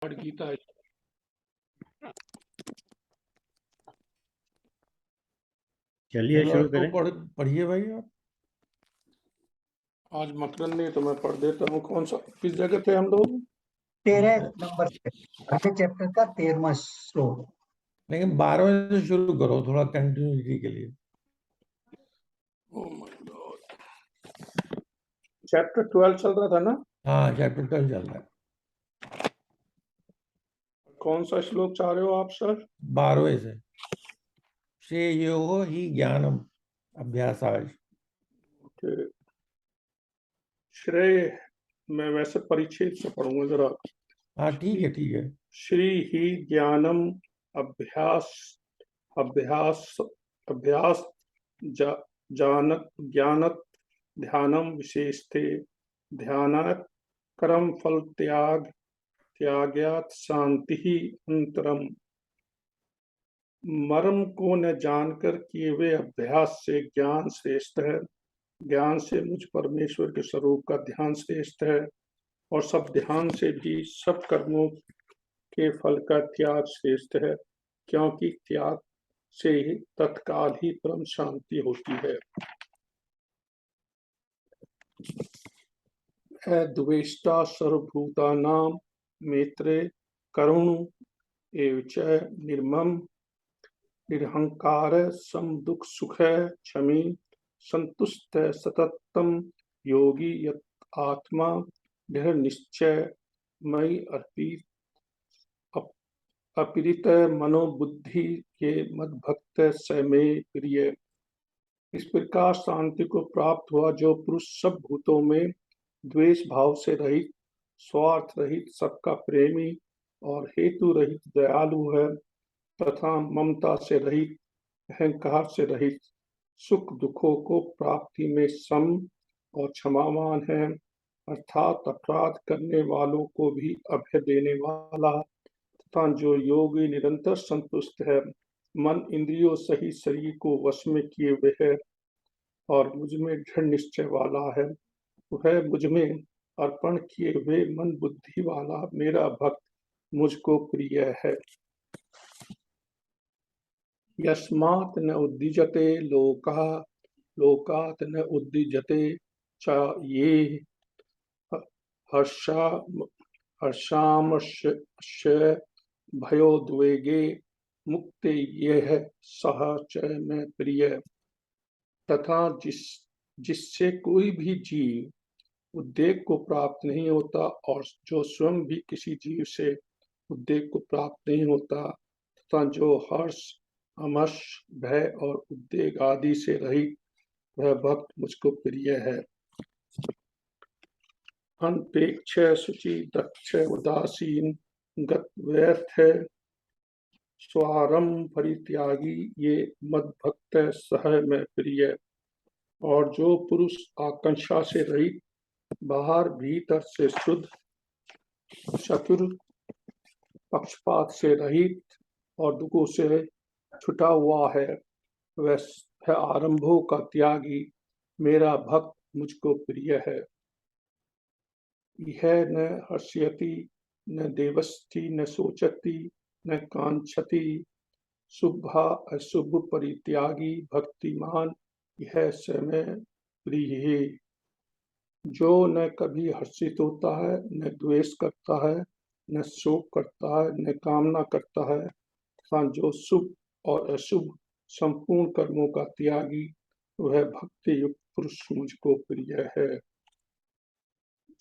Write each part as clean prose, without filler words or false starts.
गीता है। चलिए शुरू तो करें। पढ़िए भाई आप। आज मकरन नहीं तो मैं पढ़ देता हूँ। कौन सा किस जगह थे हम लोग? 13 नंबर से पहले चैप्टर का 13वां श्लोक। लेकिन 12वें से शुरू करो थोड़ा कंटिन्यूटी के लिए। ओह माय गॉड, चैप्टर 12 चल रहा था ना? हाँ चैप्टर 12 चल रहा है। कौन सा श्लोक चाह रहे हो आप सर? 12वें से। श्रेयो ही ज्ञानम अभ्यासाय। श्रेय मैं वैसे परिच्छेद से पढ़ूंगा जरा। हाँ ठीक है ठीक है। श्री ही ज्ञानम अभ्यास अभ्यास अभ्यास जानत ज्ञानत ध्यानम विशेषते ध्यानात् कर्म फल त्याग्यात शांति ही अंतरम। मर्म को न जानकर किए हुए अभ्यास से ज्ञान श्रेष्ठ है। ज्ञान से मुझ परमेश्वर के स्वरूप का ध्यान श्रेष्ठ है और सब ध्यान से भी सब कर्मों के फल का त्याग श्रेष्ठ है, क्योंकि त्याग से ही तत्काल ही परम शांति होती है। द्वेष्टा सर्वभूतानां मैत्रे करुण एव च निर्मम निरहंकार सम दुख सुख क्षमी संतुष्ट सततम योगी यत आत्मा दृढ़ निश्चय मई अर्पित अपीरित मनोबुद्धि के मद भक्त समे प्रिय। इस प्रकार शांति को प्राप्त हुआ जो पुरुष सब भूतों में द्वेष भाव से रहित, स्वार्थ रहित, सबका प्रेमी और हेतु रहित दयालु है तथा ममता से रहित, अहंकार से रहित, सुख दुखों को प्राप्ति में सम और क्षमावान है, अर्थात अपराध करने वालों को भी अभय देने वाला तथा जो योगी निरंतर संतुष्ट है, मन इंद्रियों सहित शरीर को वश में किए हुए है और मुझ में दृढ़ निश्चय वाला है, वह मुझ में अर्पण किए हुए मन बुद्धि वाला मेरा भक्त मुझको प्रिय है। यस्मात् न उद्दिजते लोकः लोकात् न उद्दिजते च ये हर्षामर्षस्य भयोद्वेगे मुक्ते यह सह च में प्रिय। तथा जिससे कोई भी जीव उद्वेग को प्राप्त नहीं होता और जो स्वयं भी किसी जीव से उद्वेग को प्राप्त नहीं होता तथा जो हर्ष अमर्ष भय और उद्वेग आदि से रहित, वह भक्त मुझको प्रिय है। अनपेक्ष शुचि दक्ष उदासीन गत व्यर्थ स्वारम परित्यागी ये मद भक्त सह में प्रिय। और जो पुरुष आकांक्षा से रहित, बाहर भीतर से शुद्ध, चतुर, पक्षपात से रहित और दुखों से छुटा हुआ है, वह आरंभों का त्यागी मेरा भक्त मुझको प्रिय है। यह न हर्ष्यति न देवस्ति न सोचति न कांक्षति शुभ अशुभ परित्यागी भक्तिमान यह समय प्रिय है। जो न कभी हर्षित होता है, न द्वेष करता है, न शोक करता है, न कामना करता है तथा जो शुभ और अशुभ संपूर्ण कर्मों का त्यागी, वह भक्ति युक्त पुरुष मुझको प्रिय है।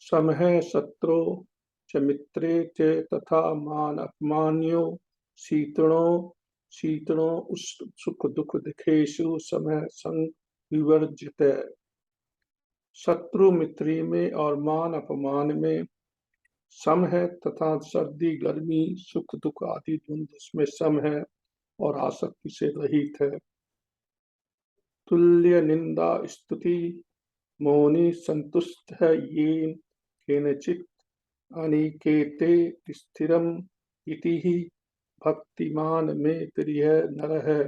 समः शत्रु च मित्रे च तथा मान अपमान्यो शीतनो सुख दुख दुखेषु समय संग विवर्जित। शत्रु मित्री में और मान अपमान में सम है तथा सर्दी गर्मी सुख दुख आदि द्वंद्व उसमें सम है और आसक्ति से रहित है। तुल्य निंदा स्तुति मौनी संतुष्ट है ये केनचित अनिकेते स्थिरम इति ही भक्तिमान में प्रिय नर है।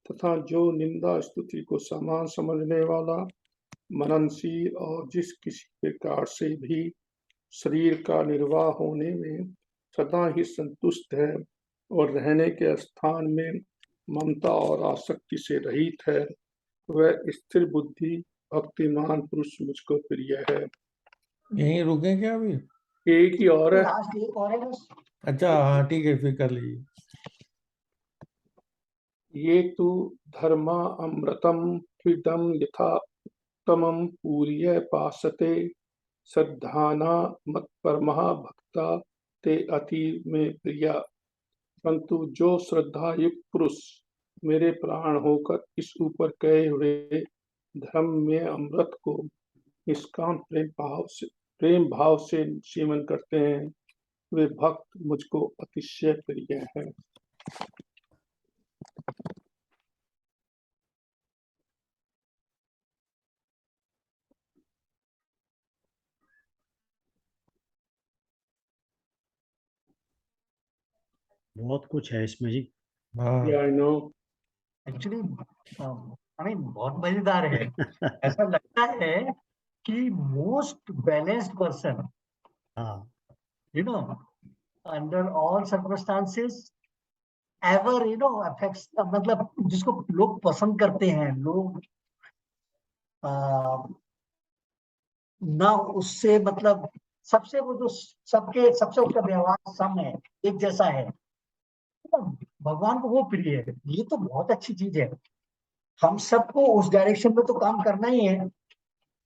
तथा जो निंदा स्तुति को समान समझने वाला, मननशील और जिस किसी प्रकार से भी शरीर का निर्वाह होने में सदा ही संतुष्ट है और रहने के स्थान में ममता और आसक्ति से रहित है, वह स्थिर बुद्धि भक्तिमान पुरुष मुझको प्रिय है। यहीं रुके क्या अभी? एक ही और है। लास्ट एक और है बस। अच्छा हाँ ठीक है, फिर कर लीजिए। ये तु धर्मा अमृतम त्विदं यथात्तमं पूर्य पासते श्रद्धाना मत्परमः भक्ता ते अति में प्रिया। परंतु जो श्रद्धा युक्त पुरुष मेरे प्राण होकर इस ऊपर कहे हुए धर्म में अमृत को निष्काम प्रेम भाव से सेवन करते हैं, वे भक्त मुझको अतिशय प्रिय है। बहुत कुछ है इसमें जी। Yeah, हाँ I know. एक्चुअली बहुत मजेदार है। ऐसा लगता है कि मोस्ट बैलेंस्ड पर्सन, हाँ you know, under all circumstances ever, affects, मतलब जिसको लोग पसंद करते हैं, लोग ना उससे मतलब सबसे वो जो सबके सबसे उसका व्यवहार सम है, एक जैसा है, तो भगवान को वो प्रिय है। ये तो बहुत अच्छी चीज है। हम सबको उस डायरेक्शन में तो काम करना ही है।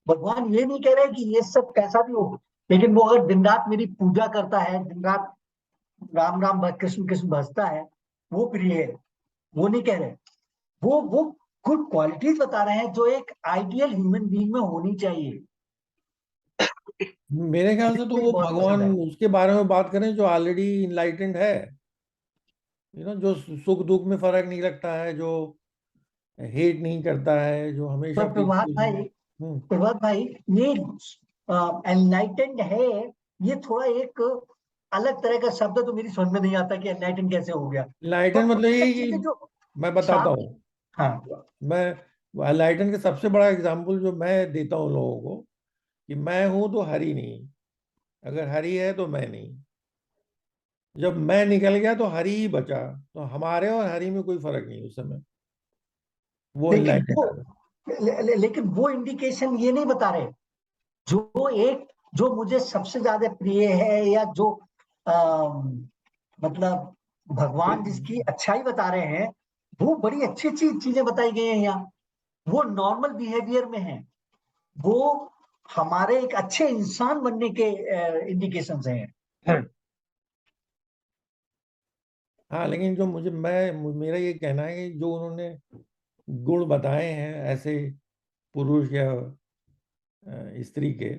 भगवान ये नहीं कह रहे कि ये सब कैसा भी हो, लेकिन वो अगर दिन रात मेरी पूजा करता है, दिन रात राम राम कृष्ण कृष्ण भजता है, वो प्रिय है। वो नहीं कह रहे। वो गुड क्वालिटीज बता रहे हैं जो एक आइडियल ह्यूमन बीइंग में होनी चाहिए। मेरे ख्याल से तो मुझे वो बहुत पसंद भगवान है। उसके बारे में बात करें जो ऑलरेडी इनलाइटेंड है, जो सुख दुख में फर्क नहीं रखता है, जो हेट नहीं करता है, जो हमेशा पर पीसफुल है। प्रभात भाई, ये एनलाइटेंड है, ये थोड़ा एक अलग तरह का शब्द है, तो मेरी समझ में नहीं आता कि एनलाइटेंड कैसे हो गया। लाइटन पर मतलब कुछ ये चीजें कि जो मैं बताता शांति। हूँ, हाँ, मैं लाइटन के सबसे बड़ा एग्जाम्पल जो मैं देता हूँ लोगों को, कि मैं हूं तो हरि नहीं, अगर हरि है तो मैं नहीं। जब मैं निकल गया तो हरि ही बचा, तो हमारे और हरि में कोई फर्क नहीं उस समय। वो लेकिन इनलाइटेंड वो है। लेकिन वो इंडिकेशन ये नहीं बता रहे। जो मुझे सबसे ज्यादा प्रिय है, या जो मतलब भगवान जिसकी अच्छाई बता रहे हैं, वो बड़ी अच्छी अच्छी चीजें बताई गई हैं यहाँ। वो नॉर्मल बिहेवियर में है। वो हमारे एक अच्छे इंसान बनने के इंडिकेशंस हैं। हाँ लेकिन जो मेरा ये कहना है कि जो उन्होंने गुण बताए हैं ऐसे पुरुष या स्त्री के,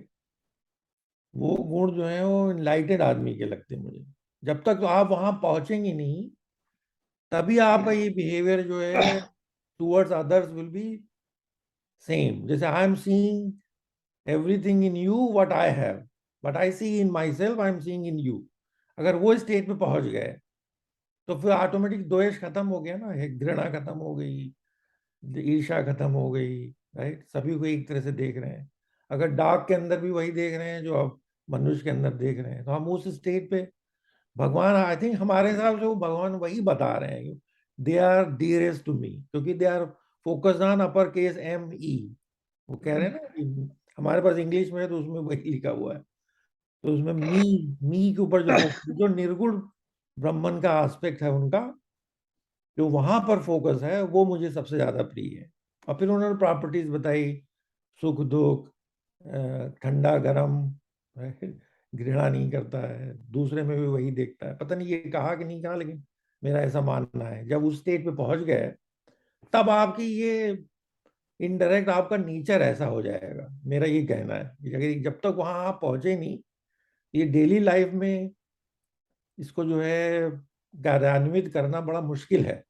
वो गुण जो है वो इनलाइटेड आदमी के लगते हैं मुझे। जब तक तो आप वहां पहुंचेंगे नहीं, तभी आपका ये बिहेवियर जो है towards others will be same. जैसे I am seeing everything in you what I have, but I see in myself I am seeing in you. अगर वो स्टेट पे पहुंच गए तो फिर ऑटोमेटिक द्वेष खत्म हो गया ना, एक घृणा खत्म हो गई, ईर्ष्या खत्म हो गई। राइट, सभी को एक तरह से देख रहे हैं। अगर डार्क के अंदर भी वही देख रहे हैं जो अब मनुष्य के अंदर देख रहे हैं, तो हम उस स्टेट पे भगवान, आई थिंक हमारे हिसाब से वो भगवान वही बता रहे हैं। They are dearest to me, क्योंकि they are focused on upper case M E. वो कह रहे हैं ना कि हमारे पास इंग्लिश में है तो उसमें वही लिखा हुआ है, तो उसमें मी के ऊपर जो फोकस, जो निर्गुण ब्रह्मन का एस्पेक्ट है उनका, जो वहां पर फोकस है, वो मुझे सबसे ज्यादा प्रिय है। और फिर उन्होंने प्रॉपर्टीज बताई, सुख दुख, ठंडा गरम, घृणा नहीं करता है, दूसरे में भी वही देखता है। पता नहीं ये कहा कि नहीं कहा, लेकिन मेरा ऐसा मानना है जब उस स्टेट पे पहुंच गए तब आपकी ये इनडायरेक्ट आपका नेचर ऐसा हो जाएगा। मेरा ये कहना है कि अगर जब तक वहां आप पहुंचे नहीं, ये डेली लाइफ में इसको जो है कार्यान्वित करना बड़ा मुश्किल है।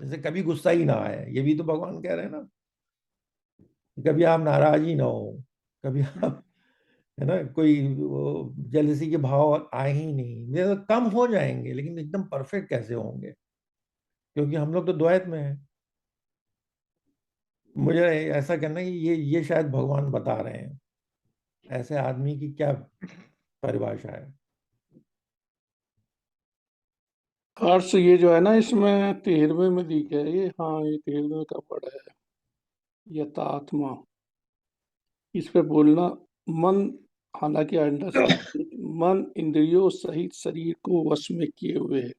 जैसे कभी गुस्सा ही ना आए, ये भी तो भगवान कह रहे हैं ना। कभी आप नाराज ही ना हो, कभी आप, है ना, कोई जेलसी के भाव आए ही नहीं। ये तो कम हो जाएंगे, लेकिन एकदम परफेक्ट कैसे होंगे, क्योंकि हम लोग तो द्वैत में हैं। मुझे ऐसा कहना है कि ये शायद भगवान बता रहे हैं ऐसे आदमी की क्या परिभाषा है। हर्ष ये जो है ना इसमें 13वें में दिख है ये, हाँ ये 13वें का पढ़ा है, यथात्मा। इस पे बोलना मन, हालांकि अंडरस्टैंड, मन इंद्रियों सहित शरीर को वश में किए हुए है।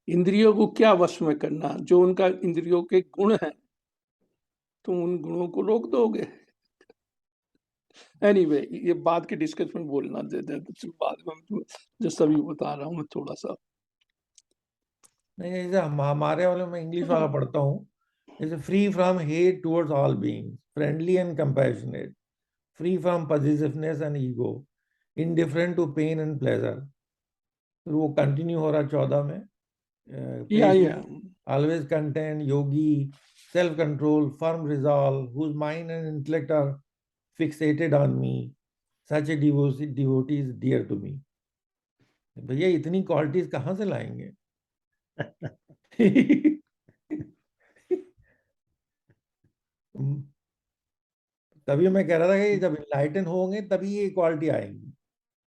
इंद्रियों को क्या वश में करना, जो उनका इंद्रियों के गुण हैं, तुम उन गुणों को रोक दोगे। एनीवे ये बाद के डिस्कशन में बोलना दे दे, बाद में जो सभी बता रहा हूँ मैं थोड़ा सा। नहीं, जैसे हमारे वाले में इंग्लिश वाला पढ़ता हूँ, जैसे free from hate towards all beings, friendly and compassionate, free from positiveness and ego, indifferent to pain and pleasure. फिर वो कंटिन्यू हो रहा 14 में, या always content, yogi, self-control, firm resolve, whose mind and intellect are fixated on me. Such a devotee is dear to me. भैया इतनी qualities कहाँ से लाएंगे? तभी मैं कह रहा था कि जब इनलाइटन होंगे तभी ये क्वालिटी आएंगी।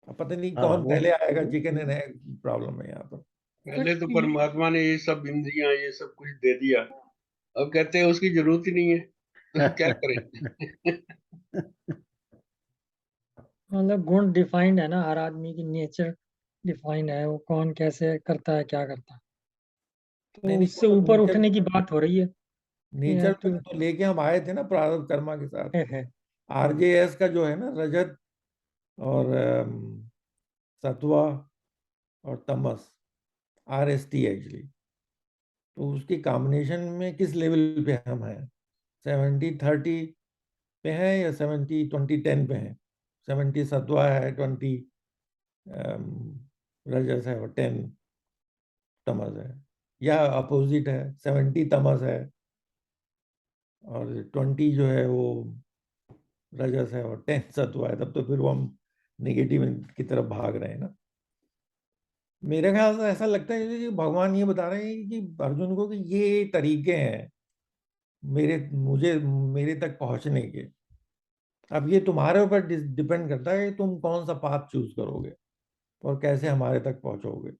अब पता नहीं हाँ, कौन वो पहले आएगा, चिकन एंड एग प्रॉब्लम है यहाँ पर। पहले तो परमात्मा ने ये सब इंद्रियां ये सब कुछ दे दिया, अब कहते हैं उसकी जरूरत ही नहीं है, तो क्या करें। मतलब गुण डिफाइंड है ना, हर आदमी की नेचर डिफाइंड है, वो कौन कैसे करता है क्या करता है, नहीं तो नहीं, उससे वो तो ऊपर नेचर, उठने की बात हो रही है। You नेचर have to- तो लेके हम आए थे ना प्रारब्ध कर्मा के साथ। है। आरजेएस का जो है ना, रजत और सत्वा और तमस, आरएसटी एक्चुअली, तो उसकी कॉम्बिनेशन में किस लेवल पे हम हैं? 70-30 पे हैं या 70-20-10 पे हैं? 70 सत्वा है, 20 रजस है और 10 तमस है, या अपोजिट है, 70 तमस है और 20 जो है वो रजस है और 10 सत्वा है, तब तो फिर वो हम नेगेटिव की तरफ भाग रहे हैं ना। मेरे ख्याल से ऐसा लगता है कि भगवान ये बता रहे हैं कि अर्जुन को कि ये तरीके हैं मेरे तक पहुंचने के। अब ये तुम्हारे ऊपर डिपेंड करता है कि तुम कौन सा पाथ चूज करोगे और कैसे हमारे तक पहुंचोगे,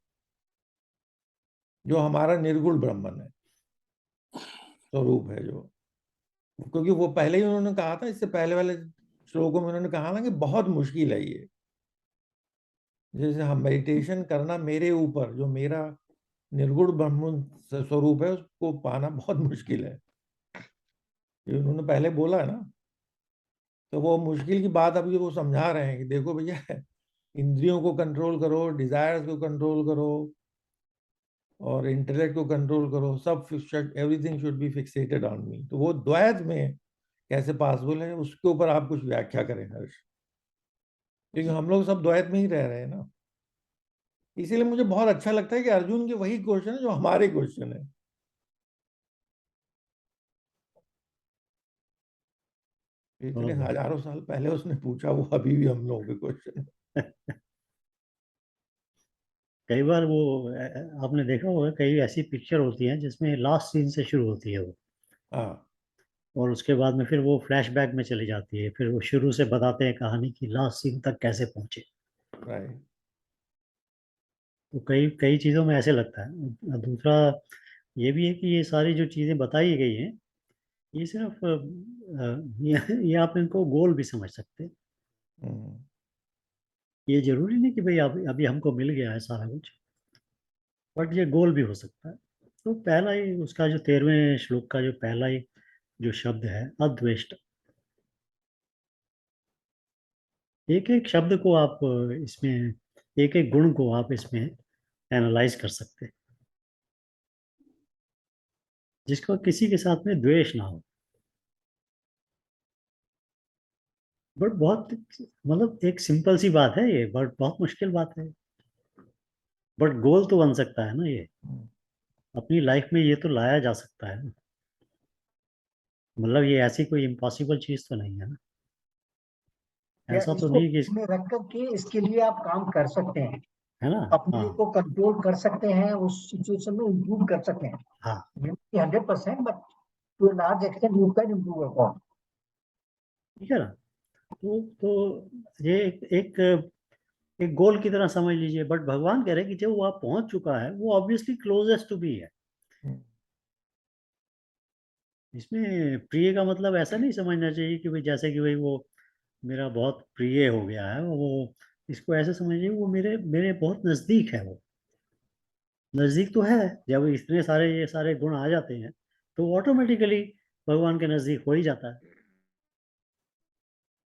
जो हमारा निर्गुण ब्रह्मन है, स्वरूप है जो। क्योंकि वो पहले ही उन्होंने कहा था, इससे पहले वाले श्लोकों में उन्होंने कहा ना कि बहुत मुश्किल है ये, जैसे हम मेडिटेशन करना मेरे ऊपर, जो मेरा निर्गुण ब्रह्म स्वरूप है, उसको पाना बहुत मुश्किल है, ये उन्होंने पहले बोला है ना। तो वो मुश्किल की बात अभी वो समझा रहे हैं कि देखो भैया, इंद्रियों को कंट्रोल करो, डिजायर्स को कंट्रोल करो और इंटेलेक्ट को कंट्रोल करो, सब everything should be fixated on me. तो वो द्वैत में कैसे पॉसिबल है, उसके ऊपर आप कुछ व्याख्या करें हर्ष, क्योंकि हम लोग सब द्वैत में ही रह रहे हैं ना। इसीलिए मुझे बहुत अच्छा लगता है कि अर्जुन के वही क्वेश्चन है जो हमारे क्वेश्चन है। इतने हजारों साल पहले उसने पूछा, वो अभी भी हम लोगों के क्वेश्चन है। कई बार वो आपने देखा होगा, कई ऐसी पिक्चर होती हैं जिसमें लास्ट सीन से शुरू होती है वो, हाँ और उसके बाद में फिर वो फ्लैशबैक में चली जाती है, फिर वो शुरू से बताते हैं कहानी की लास्ट सीन तक कैसे पहुंचे। राइट। तो कई कई चीज़ों में ऐसे लगता है। और दूसरा ये भी है कि ये सारी जो चीज़ें बताई गई हैं, ये सिर्फ ये आप इनको गोल भी समझ सकते हैं। ये जरूरी नहीं कि भाई अभी हमको मिल गया है सारा कुछ, बट ये गोल भी हो सकता है। तो पहला ही उसका जो 13वें श्लोक का जो पहला ही जो शब्द है, अद्वेष्ट, एक एक शब्द को आप इसमें, एक एक गुण को आप इसमें एनालाइज कर सकते हैं, जिसको किसी के साथ में द्वेष ना हो। बट बहुत मतलब एक सिंपल सी बात है ये, बट बहुत मुश्किल बात है, बट गोल तो बन सकता है ना ये, अपनी लाइफ में ये तो लाया जा सकता है ना। मतलब ये ऐसी कोई इम्पॉसिबल चीज तो नहीं है ना, या ऐसा तो इसको नहीं कि में रख करके इसके लिए आप काम कर सकते हैं, है ना। अपने हाँ को कंट्रोल कर सकते हैं, उस सिचुएशन में इम्प्रूव कर सकते हैं। हाँ 100%, but to a large extent you can improve upon. ठीक है ना। तो ये एक एक गोल की तरह समझ लीजिए, बट भगवान कह रहे हैं कि जब वो आप पहुंच चुका है वो ऑब्वियसली क्लोजेस्ट टू बी है। इसमें प्रिय का मतलब ऐसा नहीं समझना चाहिए कि भाई जैसे कि भाई वो मेरा बहुत प्रिय हो गया है वो, इसको ऐसे समझिए वो मेरे मेरे बहुत नजदीक है। वो नजदीक तो है, जब इतने सारे ये सारे गुण आ जाते हैं तो ऑटोमेटिकली भगवान के नजदीक हो ही जाता है।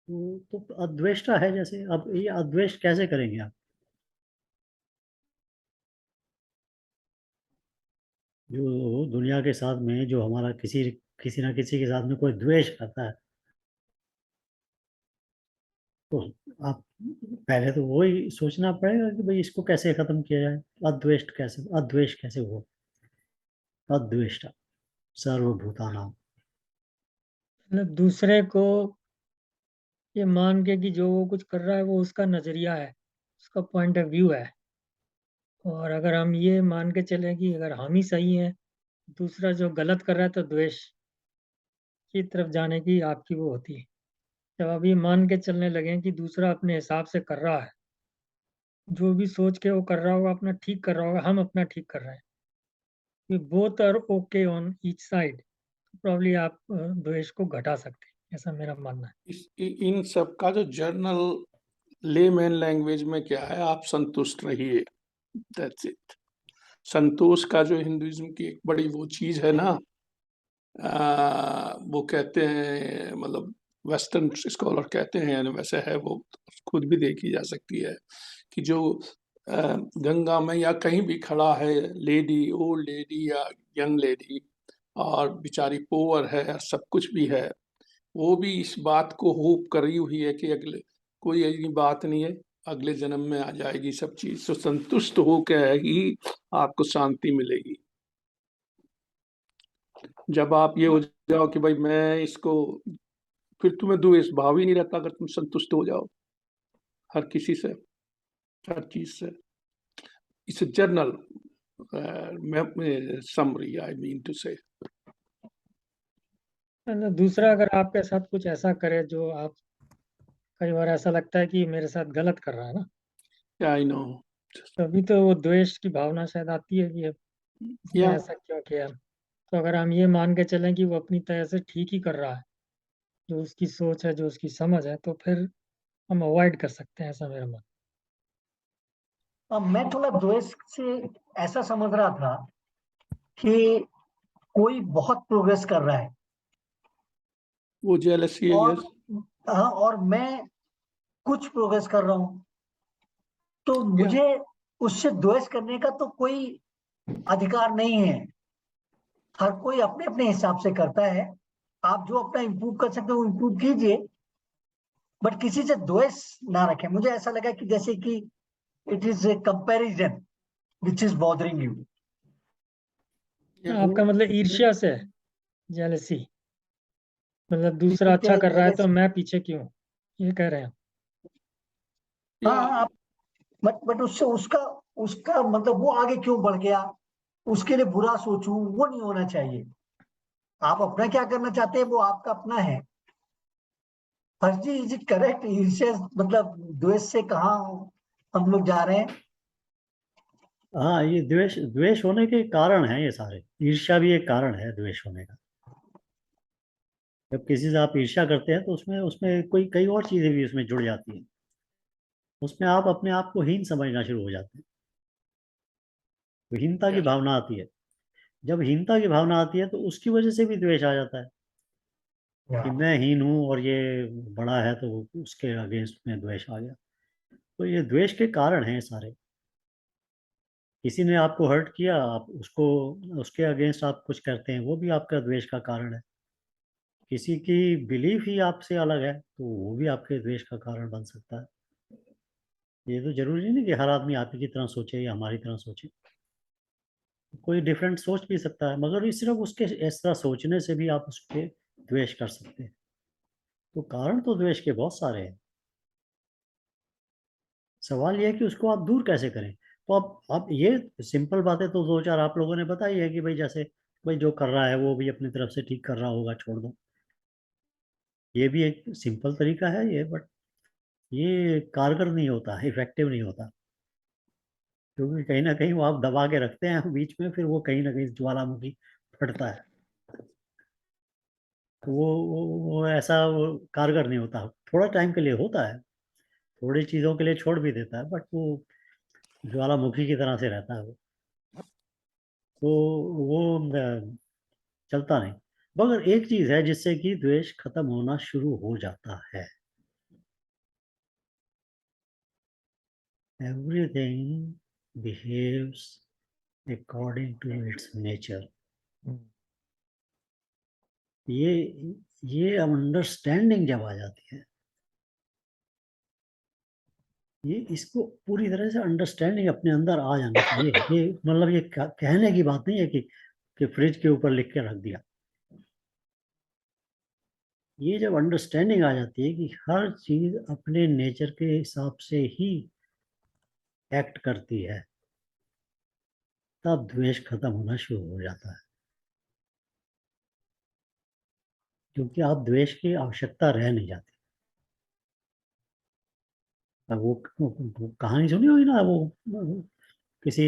तो अद्वेष्टा है जैसे, अब ये अद्वेष कैसे करेंगे आप? जो दुनिया के साथ में जो हमारा किसी किसी ना किसी के साथ में कोई द्वेष करता है, तो आप पहले तो वही सोचना पड़ेगा कि भाई इसको कैसे खत्म किया जाए। अद्वेष कैसे हो? अद्वेष्टा सर्वभूतानां। मतलब दूसरे को ये मान के कि जो वो कुछ कर रहा है वो उसका नजरिया है, उसका पॉइंट ऑफ व्यू है। और अगर हम ये मान के चले कि अगर हम ही सही हैं, दूसरा जो गलत कर रहा है, तो द्वेष की तरफ जाने की आपकी वो होती है। जब आप ये मान के चलने लगे कि दूसरा अपने हिसाब से कर रहा है, जो भी सोच के वो कर रहा होगा अपना ठीक कर रहा होगा, हम अपना ठीक कर रहे हैं, कि both are okay on each side, probably आप द्वेष को घटा सकते हैं, ऐसा मेरा मानना है। इन सब का जो जर्नल लेमैन लैंग्वेज में क्या है, आप संतुष्ट रहिए, दैट्स इट। संतोष का जो हिंदुइज्म की एक बड़ी वो चीज है ना, वो कहते हैं, मतलब वेस्टर्न स्कॉलर कहते हैं, वैसे है वो, खुद भी देखी जा सकती है कि जो गंगा में या कहीं भी खड़ा है लेडी, ओल्ड लेडी या यंग लेडी, और बेचारी पोअर है, सब कुछ भी है, वो भी इस बात को होप करी हुई है कि अगले कोई ऐसी बात नहीं है, अगले जन्म में आ जाएगी सब चीज, तो संतुष्ट होकर ही आपको शांति मिलेगी। जब आप ये हो जाओ कि भाई मैं इसको, फिर तुम्हें द्वेष भाव ही नहीं रहता अगर तुम संतुष्ट हो जाओ हर किसी से, हर चीज से। It's general summary, I mean to say. मतलब दूसरा अगर आपके साथ कुछ ऐसा करे जो आप, कई बार ऐसा लगता है कि मेरे साथ गलत कर रहा है ना, आई नो। तभी तो वो द्वेष की भावना शायद आती है कि अब इसने या ऐसा क्यों किया। तो अगर हम ये मान के चलें कि वो अपनी तरह से ठीक ही कर रहा है, जो उसकी सोच है, जो उसकी समझ है, तो फिर हम अवॉइड कर सकते हैं, ऐसा मेरा मन। अब मैं थोड़ा द्वेष से ऐसा समझ रहा था कि कोई बहुत प्रोग्रेस कर रहा है वो जेलसी है, और यस। हाँ, और मैं कुछ प्रोग्रेस कर रहा हूँ, तो या मुझे उससे द्वेष करने का तो कोई अधिकार नहीं है। हर कोई अपने अपने हिसाब से करता है। आप जो अपना इम्प्रूव कर सकते हो इम्प्रूव कीजिए, बट किसी से द्वेष ना रखें। मुझे ऐसा लगा कि जैसे कि it is a comparison which is bothering you. आपका मतलब ईर्ष्या से, जेलसी, मतलब दूसरा अच्छा कर रहा है तो मैं पीछे क्यों, ये कह रहे हैं। हाँ हाँ, आप बट उससे उसका उसका मतलब वो आगे क्यों बढ़ गया, उसके लिए बुरा सोचूं, वो नहीं होना चाहिए। आप अपना क्या करना चाहते हैं वो आपका अपना है। फर्जी, इज इट करेक्ट? ईर्ष्या मतलब द्वेष से कहाँ हम लोग जा रहे हैं? हाँ, ये द्वेष द्वेष होने के कारण है ये सारे। ईर्ष्या भी एक कारण है द्वेष होने का। जब किसी से आप ईर्ष्या करते हैं तो उसमें उसमें कोई कई और चीजें भी उसमें जुड़ जाती हैं। उसमें आप अपने आप को हीन समझना शुरू हो जाते हैं, तो हीनता की भावना आती है। जब हीनता की भावना आती है तो उसकी वजह से भी द्वेष आ जाता है कि मैं हीन हूँ और ये बड़ा है, तो उसके अगेंस्ट में द्वेष आ गया। तो ये द्वेष के कारण हैं सारे। किसी ने आपको हर्ट किया, आप उसको उसके अगेंस्ट आप कुछ करते हैं, वो भी आपका द्वेष का कारण है। किसी की बिलीफ ही आपसे अलग है तो वो भी आपके द्वेष का कारण बन सकता है। ये तो जरूरी नहीं कि हर आदमी आप ही की तरह सोचे या हमारी तरह सोचे। कोई डिफरेंट सोच भी सकता है, मगर ये सिर्फ उसके इस तरह सोचने से भी आप उसके द्वेष कर सकते हैं। तो कारण तो द्वेष के बहुत सारे हैं। सवाल ये है कि उसको आप दूर कैसे करें। तो अब ये सिंपल बातें तो दो चार आप लोगों ने बताई है कि भाई जैसे भाई जो कर रहा है वो भी अपनी तरफ से ठीक कर रहा होगा, छोड़ दो। ये भी एक सिंपल तरीका है ये, बट ये कारगर नहीं होता, इफेक्टिव नहीं होता, क्योंकि कहीं ना कहीं वो आप दबा के रखते हैं बीच में, फिर वो कहीं ना कहीं ज्वालामुखी फटता है। तो वो ऐसा वो कारगर नहीं होता। थोड़ा टाइम के लिए होता है, थोड़ी चीज़ों के लिए छोड़ भी देता है, बट वो ज्वालामुखी की तरह से रहता है वो। तो वो चलता नहीं। मगर एक चीज है जिससे कि द्वेष खत्म होना शुरू हो जाता है। Everything behaves according to its nature. ये ये अंडरस्टैंडिंग जब आ जाती है, ये इसको पूरी तरह से अंडरस्टैंडिंग अपने अंदर आ जानी चाहिए। ये मतलब ये कहने की बात नहीं है कि फ्रिज के ऊपर लिख के रख दिया। ये जब अंडरस्टैंडिंग आ जाती है कि हर चीज अपने नेचर के हिसाब से ही एक्ट करती है, तब द्वेष खत्म होना शुरू हो जाता है। क्योंकि आप द्वेष की आवश्यकता रह नहीं जाती। अब वो कहानी सुनी होगी ना, वो किसी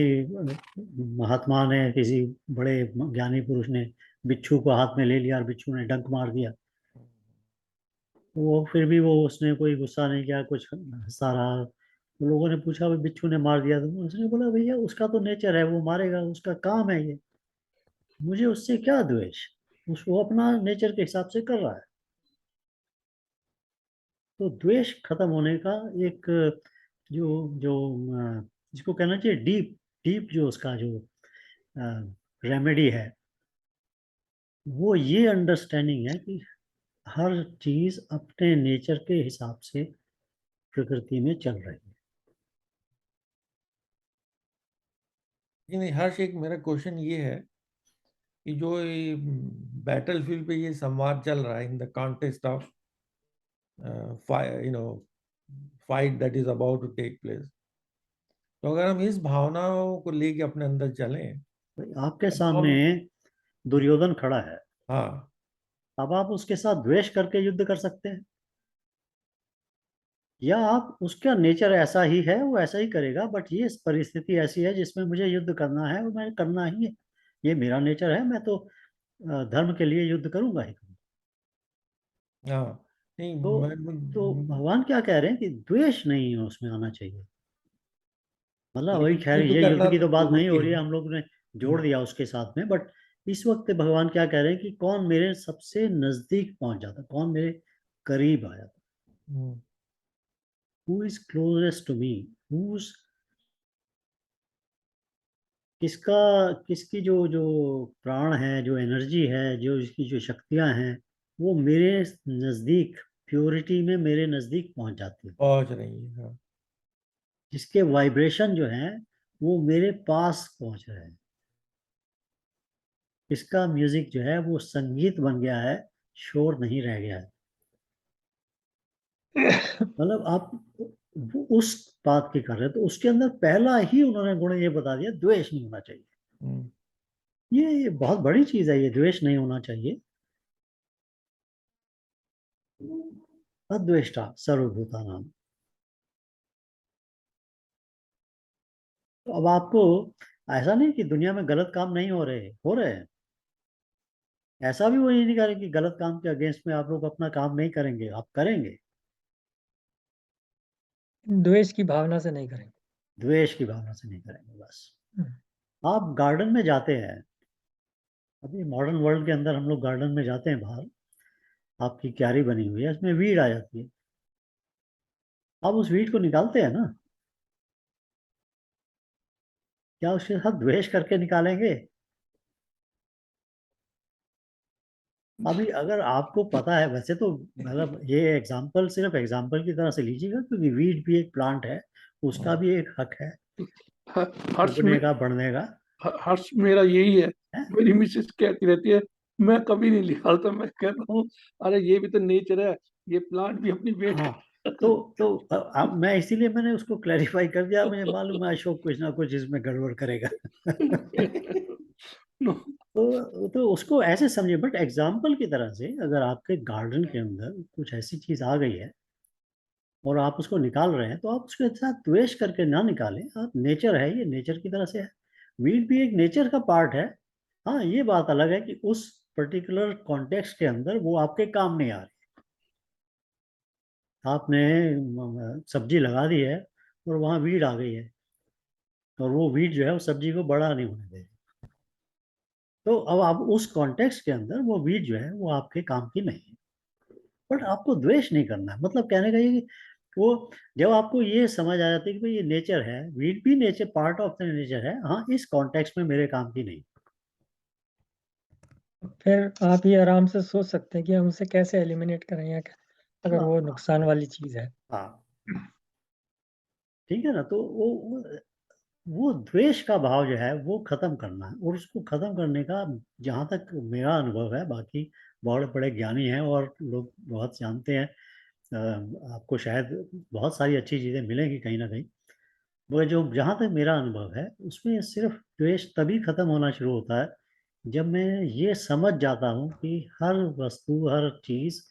महात्मा ने, किसी बड़े ज्ञानी पुरुष ने बिच्छू को हाथ में ले लिया और बिच्छू ने डंक मार दिया। वो फिर भी वो उसने कोई गुस्सा नहीं किया, कुछ हंसता रहा। तो लोगों ने पूछा भाई बिच्छू ने मार दिया, तो उसने बोला भैया उसका तो नेचर है, वो मारेगा, उसका काम है ये, मुझे उससे क्या द्वेष, वो अपना नेचर के हिसाब से कर रहा है। तो द्वेष खत्म होने का एक जो जो जिसको कहना चाहिए डीप डीप जो उसका जो रेमेडी है, वो ये अंडरस्टैंडिंग है कि हर चीज अपने नेचर के हिसाब से प्रकृति में चल रही है। नहीं हर्ष, एक मेरा क्वेश्चन ये है कि जो बैटल फील्ड पे ये संवाद चल रहा है in the context of fight that is about to take place, तो अगर हम इस भावनाओं को लेके अपने अंदर चलें, आपके तो सामने हम दुर्योधन खड़ा है, हाँ अब आप उसके साथ द्वेष करके युद्ध कर सकते हैं, या आप उसका नेचर ऐसा ही है, वो ऐसा ही करेगा, बट ये परिस्थिति ऐसी है जिसमें मुझे युद्ध करना है और मैं करना ही है, ये मेरा नेचर है, मैं तो धर्म के लिए युद्ध करूंगा ही। हाँ नहीं तो तो भगवान क्या कह रहे हैं कि द्वेष नहीं है उसमें आना चाहिए। मतलब वही, खैर युद्ध ये युद्ध करना की तो तो बात नहीं हो जरूरी रही है, है। हम लोग ने जोड़ दिया उसके साथ में, बट इस वक्त भगवान क्या कह रहे हैं कि कौन मेरे सबसे नजदीक पहुंच जाता, कौन मेरे करीब आ जाता, hmm, who is closest to me, whose किसका, किसकी जो जो प्राण है, जो एनर्जी है, जो इसकी जो शक्तियां हैं, वो मेरे नजदीक प्योरिटी में मेरे नजदीक पहुंच जाती है, पहुंच रही है हाँ। जिसके वाइब्रेशन जो है वो मेरे पास पहुंच रहे हैं। इसका म्यूजिक जो है वो संगीत बन गया है, शोर नहीं रह गया है। मतलब आप उस बात की कर रहे हैं, तो उसके अंदर पहला ही उन्होंने गुण ये बता दिया, द्वेष नहीं होना चाहिए। हम्म, ये बहुत बड़ी चीज है, ये द्वेष नहीं होना चाहिए। अद्वेष्टा सर्वभूता नाम। तो अब आपको ऐसा नहीं कि दुनिया में गलत काम नहीं हो रहे हैं। ऐसा भी वो ये नहीं कह रहे कि गलत काम के अगेंस्ट में आप लोग अपना काम नहीं करेंगे, आप करेंगे, द्वेष की भावना से नहीं करेंगे। द्वेष की भावना से नहीं करेंगे बस। हम्म। आप गार्डन में जाते हैं, अभी मॉडर्न वर्ल्ड के अंदर हम लोग गार्डन में जाते हैं, बाहर आपकी क्यारी बनी हुई है, उसमें वीड आ जाती है, आप उस वीड को निकालते हैं ना, क्या उसके साथ द्वेष करके निकालेंगे? अभी अगर आपको पता है, वैसे तो मतलब ये एग्जाम्पल सिर्फ एग्जाम्पल की तरह से लीजिएगा, क्योंकि वीड भी एक प्लांट है, उसका भी एक हक है हर्ष में उगने का, बढ़ने का हर्ष मेरा यही है। है। मेरी मिसेस कहती रहती है, मैं कभी नहीं निकालता, मैं कहता हूँ अरे ये भी तो नेचर है, ये प्लांट भी अपनी वेट हाँ, तो अब मैं इसीलिए मैंने उसको क्लैरिफाई कर दिया, मुझे मालूम है अशोक कुछ ना कुछ इसमें गड़बड़ करेगा। नो, तो उसको ऐसे समझिए, बट एग्जाम्पल की तरह से अगर आपके गार्डन के अंदर कुछ ऐसी चीज आ गई है और आप उसको निकाल रहे हैं, तो आप उसके साथ द्वेष करके ना निकालें। आप, नेचर है, ये नेचर की तरह से है। वीट भी एक नेचर का पार्ट है। हाँ, ये बात अलग है कि उस पर्टिकुलर कॉन्टेक्स्ट के अंदर वो आपके काम नहीं आ रही। आपने सब्जी लगा दी है और वहाँ वीड आ गई है, और वो वीड जो है उस सब्जी को बड़ा नहीं होने दे रही। तो अब आप उस कॉन्टेक्स्ट के अंदर वो वीड जो है वो आपके काम की नहीं है। बट आपको द्वेष नहीं करना है। मतलब कहने का ये कि वो, जब आपको ये समझ आ जाती है कि भाई ये नेचर है, वीड भी nature, part of the nature है, हाँ, इस कॉन्टेक्स्ट में मेरे काम की नहीं। फिर आप ये आराम से सोच सकते हैं कि हम उसे कैसे एलिमिनेट करें, या अगर वो नुकसान वाली चीज है। हाँ, ठीक है ना। तो वो द्वेष का भाव जो है वो खत्म करना है। और उसको खत्म करने का, जहाँ तक मेरा अनुभव है, बाकी बहुत बड़े ज्ञानी हैं और लोग बहुत जानते हैं, आपको शायद बहुत सारी अच्छी चीज़ें मिलेंगी कहीं ना कहीं, मगर जो जहाँ तक मेरा अनुभव है उसमें सिर्फ द्वेष तभी खत्म होना शुरू होता है जब मैं ये समझ जाता हूँ कि हर वस्तु, हर चीज़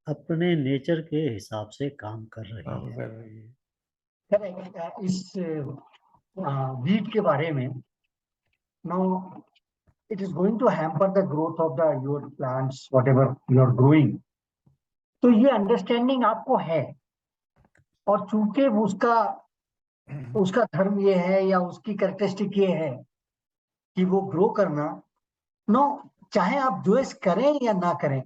अपने नेचर के हिसाब से काम कर रही काम है। कर रही है। करेक्ट। इस वीट के बारे में, now it is going to hamper the growth of the your plants, whatever you are growing. तो ये अंडरस्टैंडिंग आपको है, और चूंकि उसका उसका धर्म ये है या उसकी कैरेक्टरिस्टिक ये है कि वो ग्रो करना, नो, चाहे आप द्वेष करें या ना करें,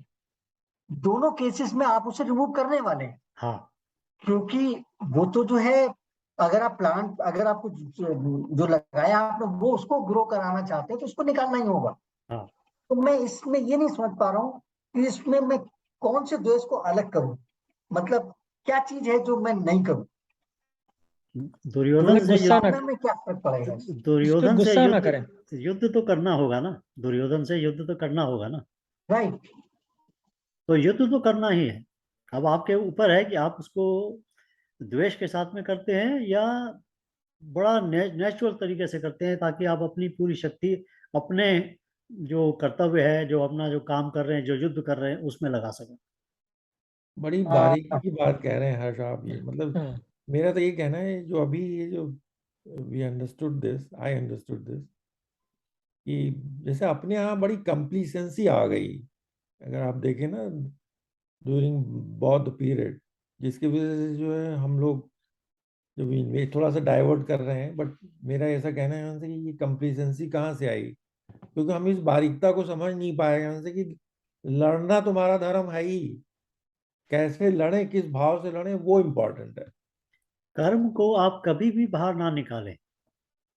दोनों केसेस में आप उसे रिमूव करने वाले हैं। हाँ, क्योंकि वो तो जो है, अगर आप प्लांट, अगर आपको जो लगाया आपने वो उसको ग्रो कराना चाहते हैं तो उसको निकालना ही होगा। हाँ। तो मैं इसमें ये नहीं समझ पा रहा हूँ कि इसमें मैं कौन से द्वेष को अलग करूं, मतलब क्या चीज है जो मैं नहीं करूं, दुर्योधन से गुस्सा ना में क्या फर्क पड़ेगा। दुर्योधन से गुस्सा ना करें। युद्ध तो करना होगा ना। दुर्योधन से युद्ध तो करना होगा ना। राइट। तो युद्ध तो करना ही है। अब आपके ऊपर है कि आप उसको द्वेष के साथ में करते हैं या बड़ा नेचुरल तरीके से करते हैं, ताकि आप अपनी पूरी शक्ति अपने जो कर्तव्य है, जो अपना जो काम कर रहे हैं, जो युद्ध कर रहे हैं, उसमें लगा सकें। बड़ी बारीकी की बात कह रहे हैं हर्ष आप। ये मतलब हाँ, मेरा तो ये कहना है, जो अभी ये जो we understood this, I understood this, कि जैसे अपने यहाँ बड़ी कंप्लीसेंसी आ गई। अगर आप देखें ना, ड्यूरिंग बौद्ध पीरियड, जिसकी वजह से जो है हम लोग जो भी थोड़ा सा डाइवर्ट कर रहे हैं, बट मेरा ऐसा कहना है उनसे कि ये कंप्लीसेंसी कहाँ से आई, क्योंकि हम इस बारीकता को समझ नहीं पाए उनसे कि लड़ना तुम्हारा धर्म है ही, कैसे लड़े, किस भाव से लड़े, वो इम्पोर्टेंट है। कर्म को आप कभी भी बाहर ना निकालें।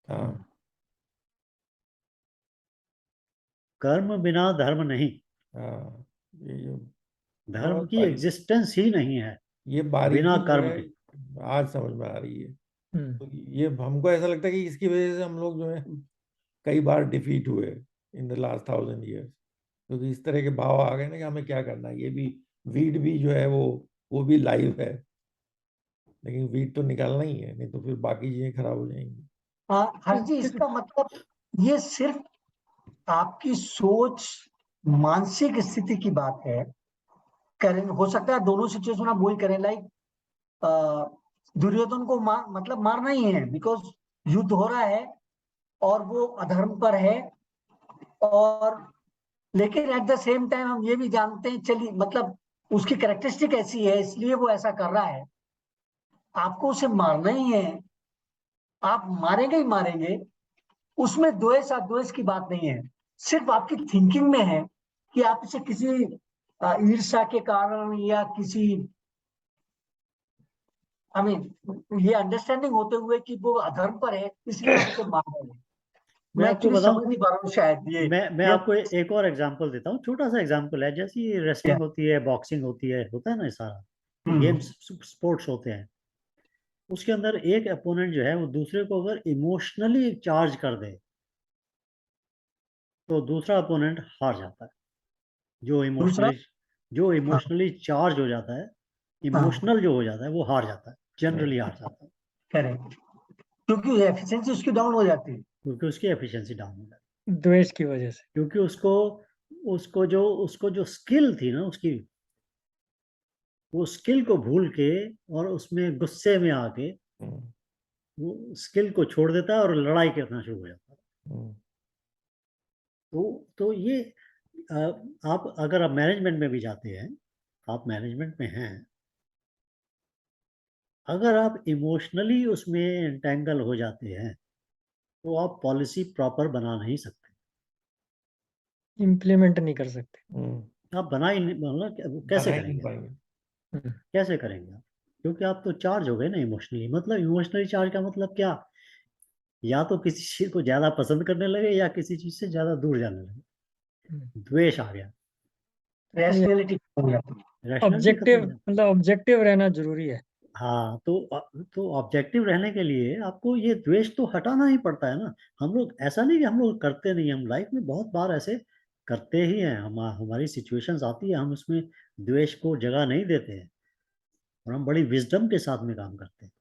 हाँ, कर्म बिना धर्म नहीं। हाँ, ये जो धर्म बहुत की बारीक, एग्जिस्टेंस ही नहीं है ये बिना बारीकी जो कर्म है के। आज समझ में आ रही है। हम्म, तो ये हमको ऐसा लगता है कि इसकी वजह से हम लोग जो है कई बार डिफीट हुए इन द लास्ट 1000 years, क्योंकि इस तरह के भाव आ गए ना कि हमें क्या करना है। ये भी वीड भी जो है वो भी लाइव है, लेकिन वीड तो निकालना ही है, नहीं तो फिर बाकी चीजें खराब हो जाएंगी। हर जी, इसका मतलब ये सिर्फ आपकी सोच, मानसिक स्थिति की बात है। करें, हो सकता है दोनों सिचुएशन आप वही करें, लाइक दुर्योधन को मतलब मारना ही है बिकॉज युद्ध हो रहा है और वो अधर्म पर है, और लेकिन एट द सेम टाइम हम ये भी जानते हैं, चलिए मतलब उसकी कैरेक्टरिस्टिक ऐसी है इसलिए वो ऐसा कर रहा है, आपको उसे मारना ही है, आप मारेंगे ही मारेंगे। उसमें द्वेष अद्वेष की बात नहीं है, सिर्फ आपकी थिंकिंग में है कि आप इसे किसी ईर्ष्या के कारण या किसी, आई मीन ये अंडरस्टैंडिंग होते हुए कि वो अधर्म पर है इसलिए आप उसे मार रहे हैं। मैं मैं आपको एक्चुअली समझ बताऊं, नहीं पा रहा हूँ शायद मैं ये आपको एक और एग्जांपल देता हूँ। छोटा सा एग्जांपल है, जैसे रेसलिंग होती है, बॉक्सिंग होती है, होता है ना, ये सारा गेम्स, स्पोर्ट्स होते हैं। उसके अंदर एक अपोनेंट जो है वो दूसरे को अगर इमोशनली चार्ज कर दे तो दूसरा अपोनेंट हार जाता है। जो दूसरा, इमोशनली जो हाँ, इमोशनली चार्ज हो जाता है, हाँ, इमोशनल जो हो जाता है, वो हार जाता है, जनरली हार जाता है, करेक्ट, क्योंकि एफिशिएंसी उसकी डाउन हो जाती है। क्योंकि उसकी एफिशिएंसी डाउन हो जाती द्वेष की वजह से। है। क्योंकि उसको उसको जो स्किल थी ना उसकी, वो स्किल को भूल के और उसमें गुस्से में आके वो स्किल को छोड़ देता है और लड़ाई करना शुरू हो जाता है। तो ये आप अगर आप मैनेजमेंट में भी जाते हैं, आप मैनेजमेंट में हैं, अगर आप इमोशनली उसमें एंटेंगल हो जाते हैं तो आप पॉलिसी प्रॉपर बना नहीं सकते, इम्प्लीमेंट नहीं कर सकते। आप बना ही नहीं, मतलब कैसे बना ही नहीं करेंगे, पाएंगे। कैसे करेंगे आप? क्योंकि आप तो चार्ज हो गए ना इमोशनली। मतलब इमोशनली चार्ज का मतलब क्या? या तो किसी चीज को ज्यादा पसंद करने लगे या किसी चीज से ज्यादा दूर जाने लगे, द्वेष आ गया, रैशनैलिटी हो जाती है। रैशनैलिटी खत्म ऑब्जेक्टिव हो जाती मतलब ऑब्जेक्टिव रहना जरूरी है। है। हाँ, तो ऑब्जेक्टिव रहने के लिए आपको ये द्वेष तो हटाना ही पड़ता है ना। हम लोग ऐसा नहीं कि हम लोग करते नहीं, हम लाइफ में बहुत बार ऐसे करते ही हैं। हमारी सिचुएशंस आती है, हम उसमें द्वेष को जगह नहीं देते हैं और हम बड़ी विजडम के साथ में काम करते हैं।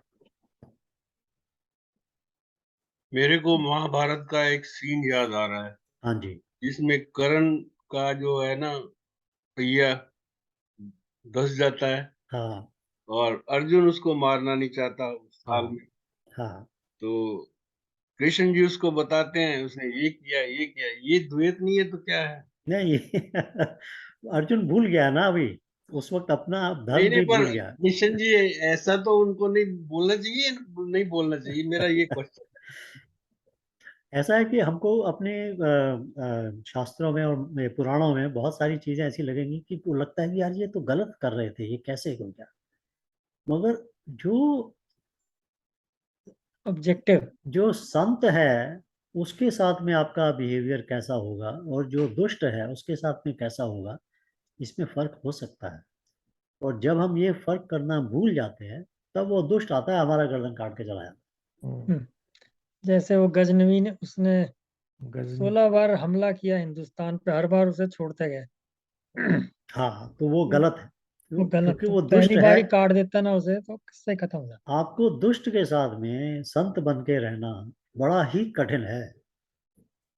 मेरे को महाभारत का एक सीन याद आ रहा है, हाँ जी। जिसमें कर्ण का जो है ना भैया धस जाता है हाँ और अर्जुन उसको मारना नहीं चाहता उस हाल हाँ में। हाँ। तो कृष्ण जी उसको बताते हैं, उसने ये किया ये किया, ये द्वैत नहीं है तो क्या है? नहीं अर्जुन भूल गया ना अभी, उस वक्त अपना नहीं धर्म नहीं, भी पर भूल गया। कृष्ण जी ऐसा तो उनको नहीं बोलना चाहिए, नहीं बोलना चाहिए, मेरा ये क्वेश्चन। ऐसा है कि हमको अपने शास्त्रों में और पुराणों में बहुत सारी चीजें ऐसी लगेंगी कि वो लगता है कि यार ये तो गलत कर रहे थे, ये कैसे हो गया। मगर जो ऑब्जेक्टिव जो संत है उसके साथ में आपका बिहेवियर कैसा होगा और जो दुष्ट है उसके साथ में कैसा होगा, इसमें फर्क हो सकता है। और जब हम ये फर्क करना भूल जाते हैं तब वो दुष्ट आता है, हमारा गर्दन काट के चला जाता है। जैसे वो गजनवी ने उसने गजनी 16 बार हमला किया हिंदुस्तान पे, हर बार उसे छोड़ते गए। हाँ, तो वो गलत है, वो गलत, क्योंकि तो वो दुष्ट पहली है। बार ही काट देता ना उसे तो किससे खत्म हो जाता। आपको दुष्ट के साथ में संत बन के रहना बड़ा ही कठिन है।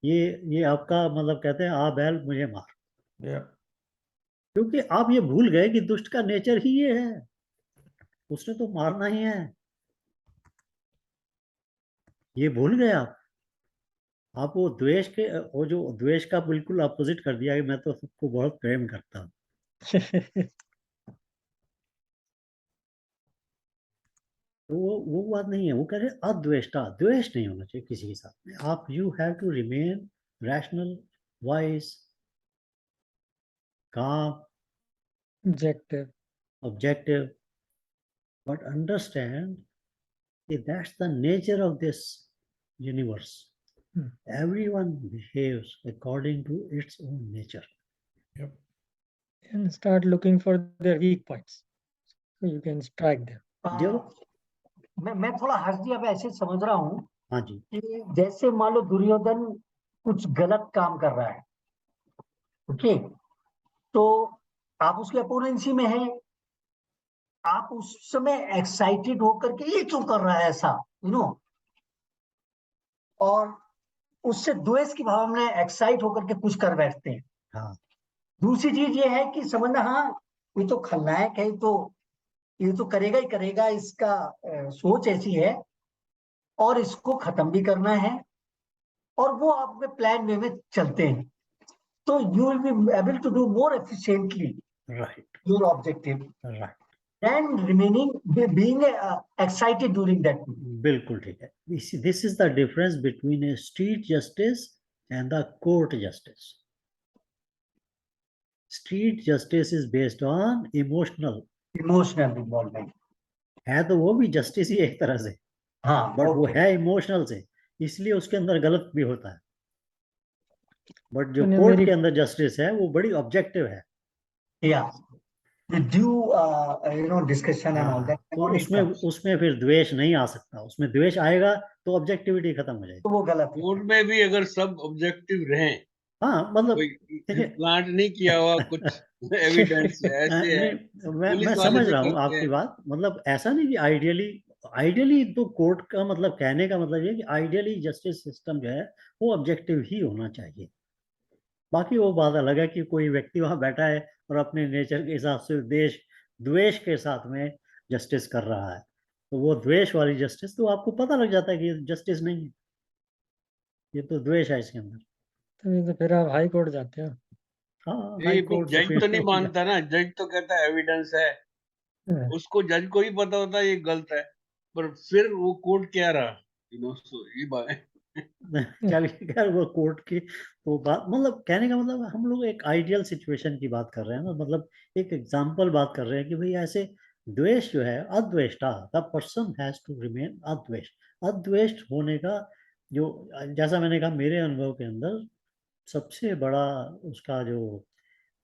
ये आपका मतलब कहते हैं आ बैल मुझे मार, या क्योंकि आप ये भूल गए कि दुष्ट का नेचर ही ये है, उसने तो मारना ही है। ये भूल गए आप वो द्वेष के, वो जो द्वेष का बिल्कुल अपोजिट कर दिया कि मैं तो सबको बहुत प्रेम करता हूँ। तो वो बात नहीं है। वो कह रहे अद्वेष्टा, द्वेष नहीं होना चाहिए किसी के साथ में। आप you have to remain rational, wise, calm, objective objective, but understand that that's the nature of this universe. Everyone behaves according to its own nature. and start looking for their weak points so you can strike them. जब मैं थोड़ा हंस दिया, मैं ऐसे समझ रहा हूँ हाँ जी, कि जैसे मान लो दुर्योधन कुछ गलत काम कर रहा है, ओके, तो आप उसके अपोनेंसी में हैं, आप उस समय एक्साइटेड होकर के ये क्यों कर रहा है ऐसा, और उससे द्वेष की भावना, एक्साइट होकर के कुछ कर बैठते हैं। हाँ दूसरी चीज ये है कि समझना, हाँ ये तो खलनायक है, ये तो करेगा ही करेगा, इसका सोच ऐसी है और इसको खत्म भी करना है, और वो आप में प्लान वे में चलते हैं, तो you will be able to do more efficiently right your objective right, and remaining being excited during that. बिल्कुल ठीक है। This is the difference between a street justice and the court justice. Street justice is based on emotional involvement है, तो वो भी justice ही एक तरह से, हाँ, बट वो okay. है इमोशनल से, इसलिए उसके अंदर गलत भी होता है। बट जो सुनिए, कोर्ट मेरी के अंदर जस्टिस है वो बड़ी ऑब्जेक्टिव है। Yeah, the due discussion and all हाँ, that, तो and it उसमें comes. उसमें फिर द्वेष नहीं आ सकता। उसमें द्वेष आएगा तो ऑब्जेक्टिविटी खत्म हो जाएगी। तो वो गलत है। कोर्ट में भी अगर सब ऑब्जेक्टिव रहें, हाँ मतलब कोई देखिए प्लांट नहीं किया हुआ कुछ एविडेंस ऐसे है, नहीं, मैं पुलिस वाले समझ भी रहा हूँ करते आपकी हैं। बात। मतलब ऐसा नहीं कि आइडियली, आइडियली तो कोर्ट का मतलब कहने का मतलब ये कि आइडियली जस्टिस सिस्टम जो है वो ऑब्जेक्टिव ही होना चाहिए। बाकी वो बात अलग है कि कोई व्यक्ति वहां बैठा है और अपने नेचर के हिसाब से देश द्वेष के साथ में जस्टिस कर रहा है, तो वो द्वेष वाली जस्टिस, तो आपको पता लग जाता है कि ये जस्टिस नहीं है, ये तो द्वेष है इसके अंदर। तो फिर आप हाई कोर्ट जाते हो। हाँ, ये हाई फिर कोर्ट, जज सुप्रीम तो नहीं कोर्ट। मानता ना, जज तो कहता है एविडेंस है, हाँ, उसको जज को ही पता होता है ये गलत है, पर फिर वो कोर्ट क्या रहा, सो ये बात है। चलिए खैर, वो कोर्ट की वो बात, मतलब कहने का मतलब हम लोग एक आइडियल सिचुएशन की बात कर रहे हैं ना, मतलब एक एग्जांपल बात कर रहे हैं कि भाई ऐसे द्वेष जो है, अद्वेष्टा, the person has to remain अद्वेष। अद्वेष्ट होने का जो, जैसा मैंने कहा, मेरे अनुभव के अंदर सबसे बड़ा उसका जो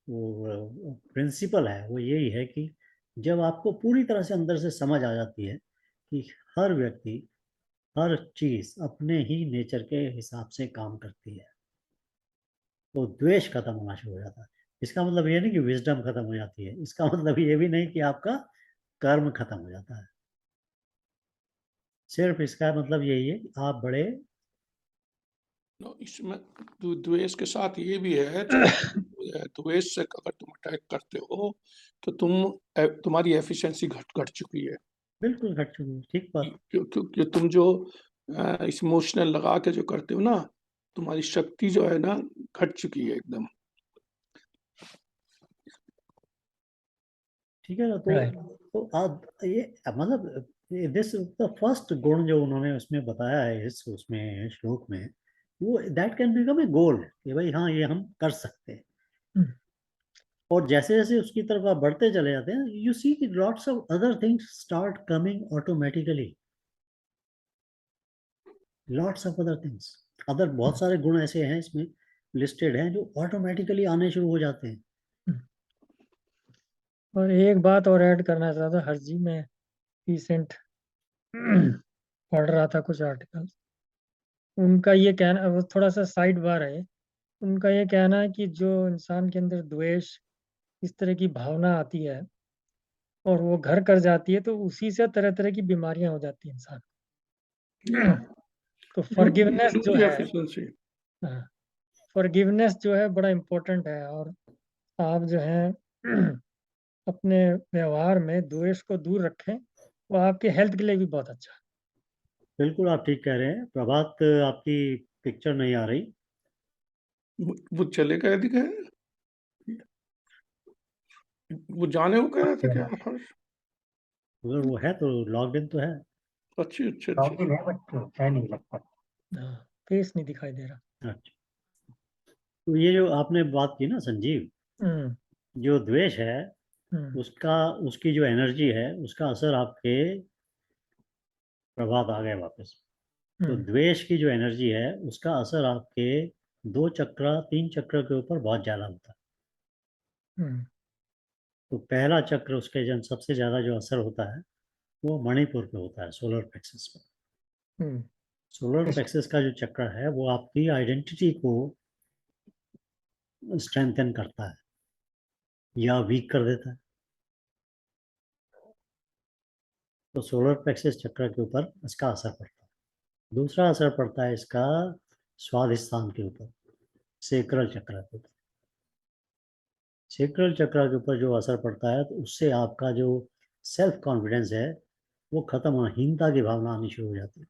वो प्रिंसिपल है वो यही है कि जब आपको पूरी तरह से अंदर से समझ आ जाती है कि हर व्यक्ति, हर चीज अपने ही नेचर के हिसाब से काम करती है, तो द्वेष खत्म होना शुरू हो जाता है। इसका मतलब ये नहीं कि विजडम खत्म हो जाती है, इसका मतलब ये भी नहीं कि आपका कर्म खत्म हो जाता है, सिर्फ इसका मतलब यही है कि आप बड़े इसमें द्वेष के साथ ये भी है, द्वेष से अगर तुम अटैक करते हो तो तुम्हारी एफिशिएंसी घट चुकी है, बिल्कुल घट चुकी है। ठीक बात। क्योंकि तुम जो इमोशनल लगा के जो करते हो ना, तुम्हारी शक्ति जो है ना घट चुकी है एकदम। ठीक है ना, Right. तो आप ये मतलब दिस द फर्स्ट गुण जो उन्होंने उसमें बताया है, इस उसमें श्लोक में, वो दैट कैन बिकम ए गोल, कि भाई हाँ ये हम कर सकते हैं। हम्म, और जैसे जैसे उसकी तरफ आप बढ़ते चले जाते हैं, यू सी कि lots of other things start coming automatically, lots of other things, other बहुत सारे गुण ऐसे हैं इसमें लिस्टेड हैं जो ऑटोमेटिकली आने शुरू हो जाते हैं। और एक बात और ऐड करना चाहता हूँ, हरजी में रिसेंट पढ़ रहा था कुछ आर्टिकल, उनका ये कहना, वो थोड़ा सा साइड बार है, उनका ये कहना है कि जो इंसान के अंदर द्वेष, इस तरह की भावना आती है और वो घर कर जाती है, तो उसी से तरह तरह की बीमारियां हो जाती है इंसान तो फॉरगिवनेस जो है, एफिशिएंसी फॉरगिवनेस जो है बड़ा इम्पोर्टेंट है। और आप जो है अपने व्यवहार में द्वेष को दूर रखें, वो आपके हेल्थ के लिए भी बहुत अच्छा है। बिल्कुल आप ठीक कह रहे हैं प्रभात, आपकी पिक्चर नहीं आ रही। वो चले गए दिखे, वो जाने को कह रहे थे क्या हर्ष? अगर वो है तो लॉग्ड इन तो है। अच्छी अच्छी लॉगिन अच्छी। है बट है नहीं लगता। हाँ, फेस नहीं दिखाई दे रहा। अच्छा, तो ये जो आपने बात की ना संजीव, हम्म, जो द्वेष है हम्म, उसका, उसकी जो एनर्जी है उसका असर आपके, प्रभात आ गए वापस, तो हम्म, द्वेष की जो एनर्जी है उसका असर आपके दो चक्र, तीन चक्र के ऊपर बहुत ज्यादा होता है। हम्म, तो पहला चक्र, उसके जन सबसे ज्यादा जो असर होता है वो मणिपुर पे होता है, सोलर प्लेक्सस पे। हम्म, सोलर प्लेक्सस का जो चक्र है वो आपकी आइडेंटिटी को स्ट्रेंथन करता है या वीक कर देता है। तो सोलर प्लेक्सस चक्र के ऊपर इसका असर पड़ता है। दूसरा असर पड़ता है इसका स्वाधिष्ठान के ऊपर, सेक्रल चक्र के ऊपर। सेक्रल चक्र के ऊपर जो असर पड़ता है तो उससे आपका जो सेल्फ कॉन्फिडेंस है वो खत्म होना, हीनता की भावना आनी शुरू हो जाती है।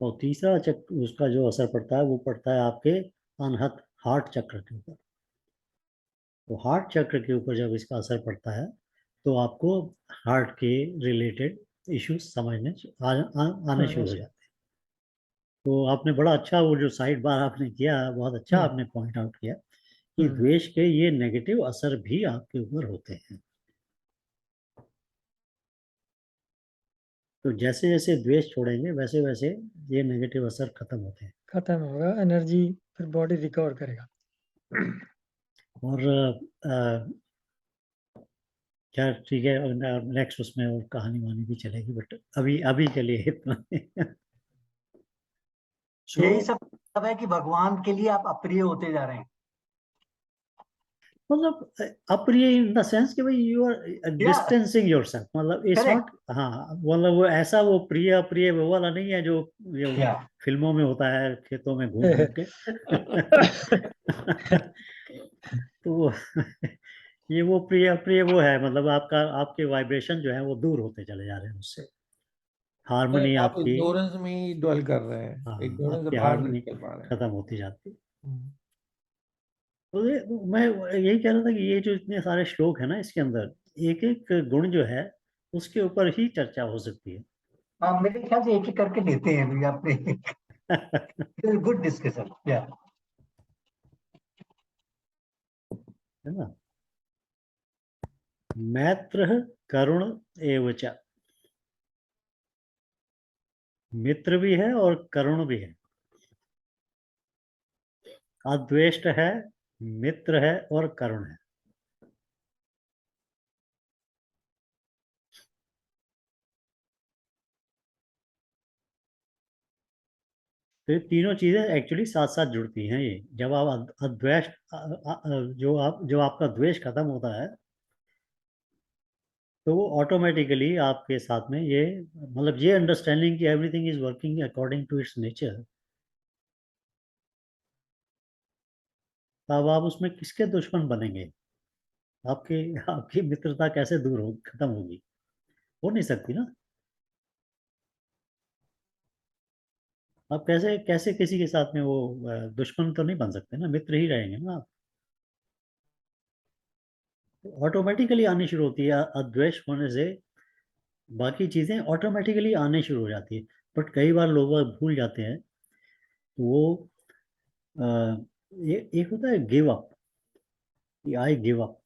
और तीसरा चक्र, उसका जो असर पड़ता है वो पड़ता है आपके अनहत हार्ट चक्र के ऊपर। तो हार्ट चक्र के ऊपर जब इसका असर पड़ता है तो आपको हार्ट के रिलेटेड इश्यूज समझने आने शुरू हो जाते हैं। तो आपने बड़ा अच्छा वो जो साइड बार आपने किया, बहुत अच्छा आपने पॉइंट आउट किया कि द्वेष के ये नेगेटिव असर भी आपके ऊपर होते हैं। तो जैसे जैसे द्वेष छोड़ेंगे वैसे वैसे ये नेगेटिव असर खत्म होते हैं। खत्म होगा, एनर्जी फिर बॉडी रिकवर करेगा। और क्या, ठीक है, नेक्स्ट उसमें और कहानी वानी भी चलेगी, बट अभी अभी के लिए इतना। यही सो सब है कि भगवान के लिए आप अप्रिय होते जा रहे हैं। मतलब अप्रिय इन द सेंस कि भाई यू आर या डिस्टेंसिंग योरसेल्फ, मतलब इट्स करेक्ट। नॉट, हाँ मतलब वो ऐसा वो प्रिय अप्रिय वो वाला नहीं है जो या फिल्मों में होता है खेतों में घूम घूम के। तो ये वो प्रिय प्रिय वो है, मतलब आपका आपके वाइब्रेशन जो है वो दूर होते चले जा रहे हैं उससे, हारमोनी आप आपकी, इग्नोरेंस में ही ड्वेल कर रहे हैं, हाँ, इग्नोरेंस से आपकी बाहर नहीं हारमोनी निकल पा रहे हैं। खत्म होती जाती है। हम्म। तो मैं यही कह रहा था कि ये जो इतने सारे श्लोक है ना इसके अंदर, एक एक गुण जो है उसके ऊपर ही चर्चा हो सकती है। हाँ, मेरे ख्याल से एक एक करके लेते हैं भैया अपने। गुड डिस्कशन, या है ना। मैत्र करुण एवच, मित्र भी है और करुण भी है, अद्वेष्ट है, मित्र है और करुण है। तो ये तीनों चीजें एक्चुअली साथ साथ जुड़ती हैं। ये जब आप अद्वेष्ट जो आपका द्वेष खत्म होता है तो वो ऑटोमेटिकली आपके साथ में ये, मतलब ये अंडरस्टैंडिंग कि everything is working according to its nature, तब आप उसमें किसके दुश्मन बनेंगे? आपकी आपकी मित्रता कैसे दूर हो खत्म होगी? हो नहीं सकती ना। आप कैसे कैसे किसी के साथ में वो दुश्मन तो नहीं बन सकते ना, मित्र ही रहेंगे ना आप। ऑटोमेटिकली आनी शुरू होती है अद्वेष होने से, बाकी चीजें ऑटोमेटिकली आने शुरू हो जाती है। बट कई बार लोग भूल जाते हैं। तो वो एक होता है give up, I give up,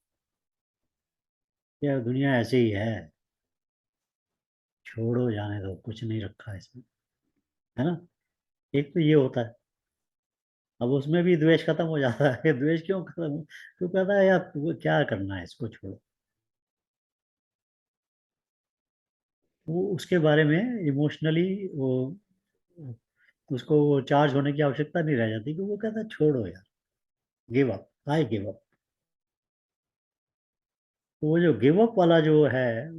या दुनिया ऐसे ही है, छोड़ो जाने दो, कुछ नहीं रखा है इसमें, है ना। एक तो ये होता है। अब उसमें भी द्वेष खत्म हो जाता है। द्वेष क्यों खत्म तो कहता है यार वो क्या करना है, इसको छोड़ो। वो उसके बारे में इमोशनली वो उसको वो चार्ज होने की आवश्यकता नहीं रह जाती, कि वो कहता है छोड़ो यार, give up, I give up. तो वो जो गिव अप वाला जो है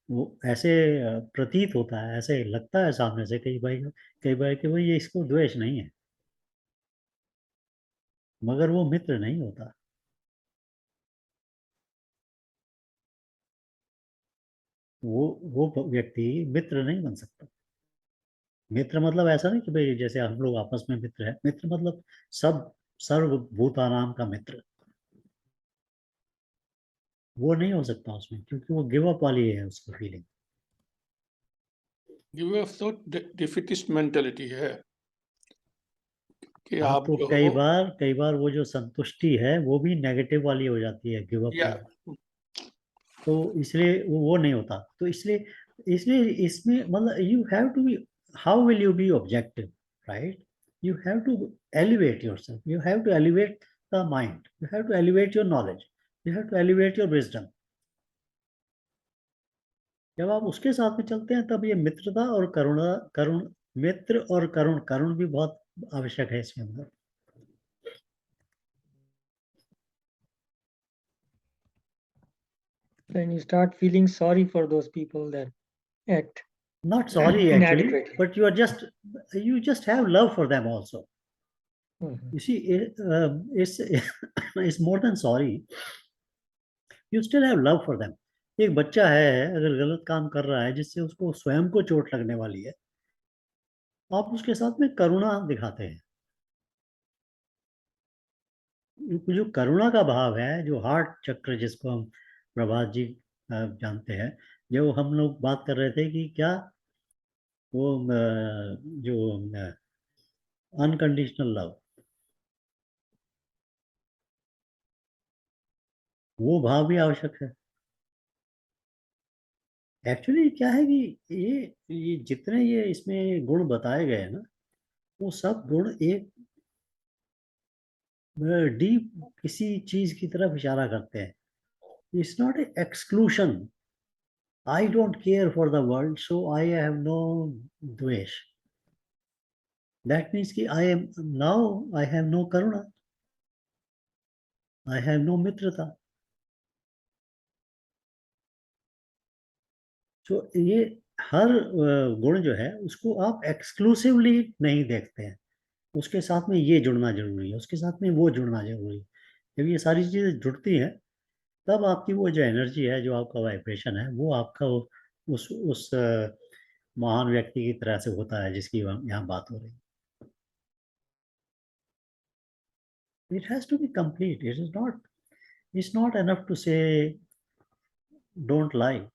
वो ऐसे प्रतीत होता है, ऐसे लगता है सामने से कई बार कि भाई ये इसको द्वेष नहीं है, मगर वो मित्र नहीं होता। वो व्यक्ति मित्र नहीं बन सकता। मित्र मतलब ऐसा नहीं कि भाई जैसे हम लोग आपस में मित्र है, मित्र मतलब सब सर्वभूतानाम का मित्र, वो नहीं हो सकता उसमें, क्योंकि वो गिव अप वाली है उसकी फीलिंग। गिव अप तो डिफिटिस्ट मेंटेलिटी है कि हाँ, आप तो जो हो कई बार वो जो संतुष्टि है वो भी नेगेटिव वाली हो जाती है, गिव अप या वाली। तो इसलिए वो नहीं होता। तो इसलिए इसलिए इसमें मतलब you have to be, how will you be objective, right? You have to elevate yourself, you have to elevate the mind, you have to elevate your knowledge, you have to elevate your wisdom. जब आप उसके साथ में चलते हैं तब ये मित्रता और करुणा, करुण, मित्र और करुण, करुण भी बहुत आवश्यक है इसके अंदर। Then you start feeling sorry for those people that act Not sorry actually, inadequately. but you just have love for them also. Mhm. You see, it's more than sorry. You still have love for them. एक बच्चा है, अगर गलत काम कर रहा है जिससे उसको स्वयं को चोट लगने वाली है, आप उसके साथ में करुणा दिखाते हैं। जो करुणा का भाव है, जो हार्ट चक्र जिसको हम प्रभात जी जानते हैं, जो हम लोग बात कर रहे थे कि क्या वो जो अनकंडीशनल लव, वो भाव भी आवश्यक है। एक्चुअली क्या है कि ये जितने ये इसमें गुण बताए गए हैं ना, वो सब गुण एक डीप किसी चीज की तरफ इशारा करते हैं। It's not a exclusion. I don't care for the world so I have no द्वेष। दैट मीन्स कि I am now, I have no करुणा, आई हैव नो मित्रता। तो ये हर गुण जो है उसको आप एक्सक्लूसिवली नहीं देखते हैं, उसके साथ में ये जुड़ना जरूरी है, उसके साथ में वो जुड़ना जरूरी है। जब ये सारी चीजें जुड़ती हैं तब आपकी वो जो एनर्जी है, जो आपका वाइब्रेशन है, वो आपका उस महान व्यक्ति की तरह से होता है जिसकी यहाँ बात हो रही है. It has to be complete. It's not enough to say don't lie.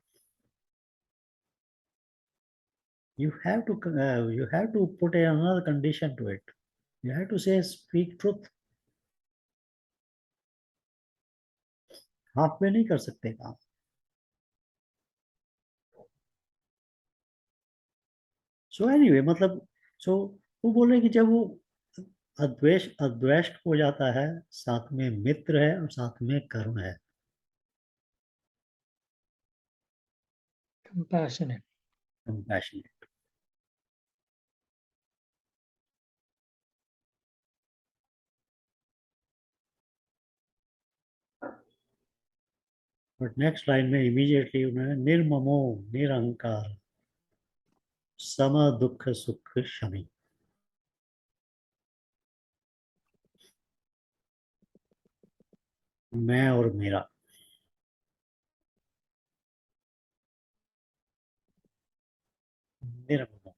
You have to put another condition to it. You have to say speak truth. Half में नहीं कर सकते काम. So anyway, मतलब वो बोल रहे कि जब वो अद्वेष्ट हो जाता है, साथ में मित्र है और साथ में करुण है. Compassionate. Compassionate. But next line में इमीडिएटली उन्होंने निर्ममो निरहंकार सम दुख सुख शमी. मैं और मेरा. निर्ममो.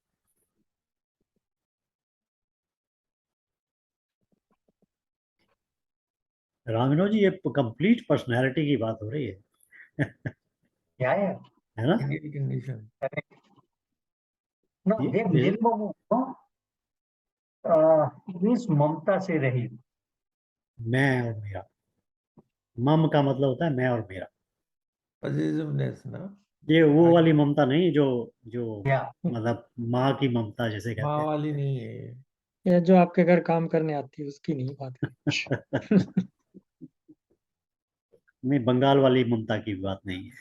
रामिनो जी, ये कंप्लीट पर्सनालिटी की बात हो रही है. क्या है ना? Indian condition. नो ये निर्ममो मीन्स ममता से रहित. मैं और मेरा. मम का मतलब होता है मैं और मेरा. पॉजिटिवनेस ना. ये वो वाली ममता नहीं जो जो या मतलब माँ की ममता जैसे माँ कहते वाली नहीं है ये. ये जो आपके घर काम करने आती है उसकी नहीं बात है. हैं. नहीं, बंगाल वाली ममता की बात नहीं है.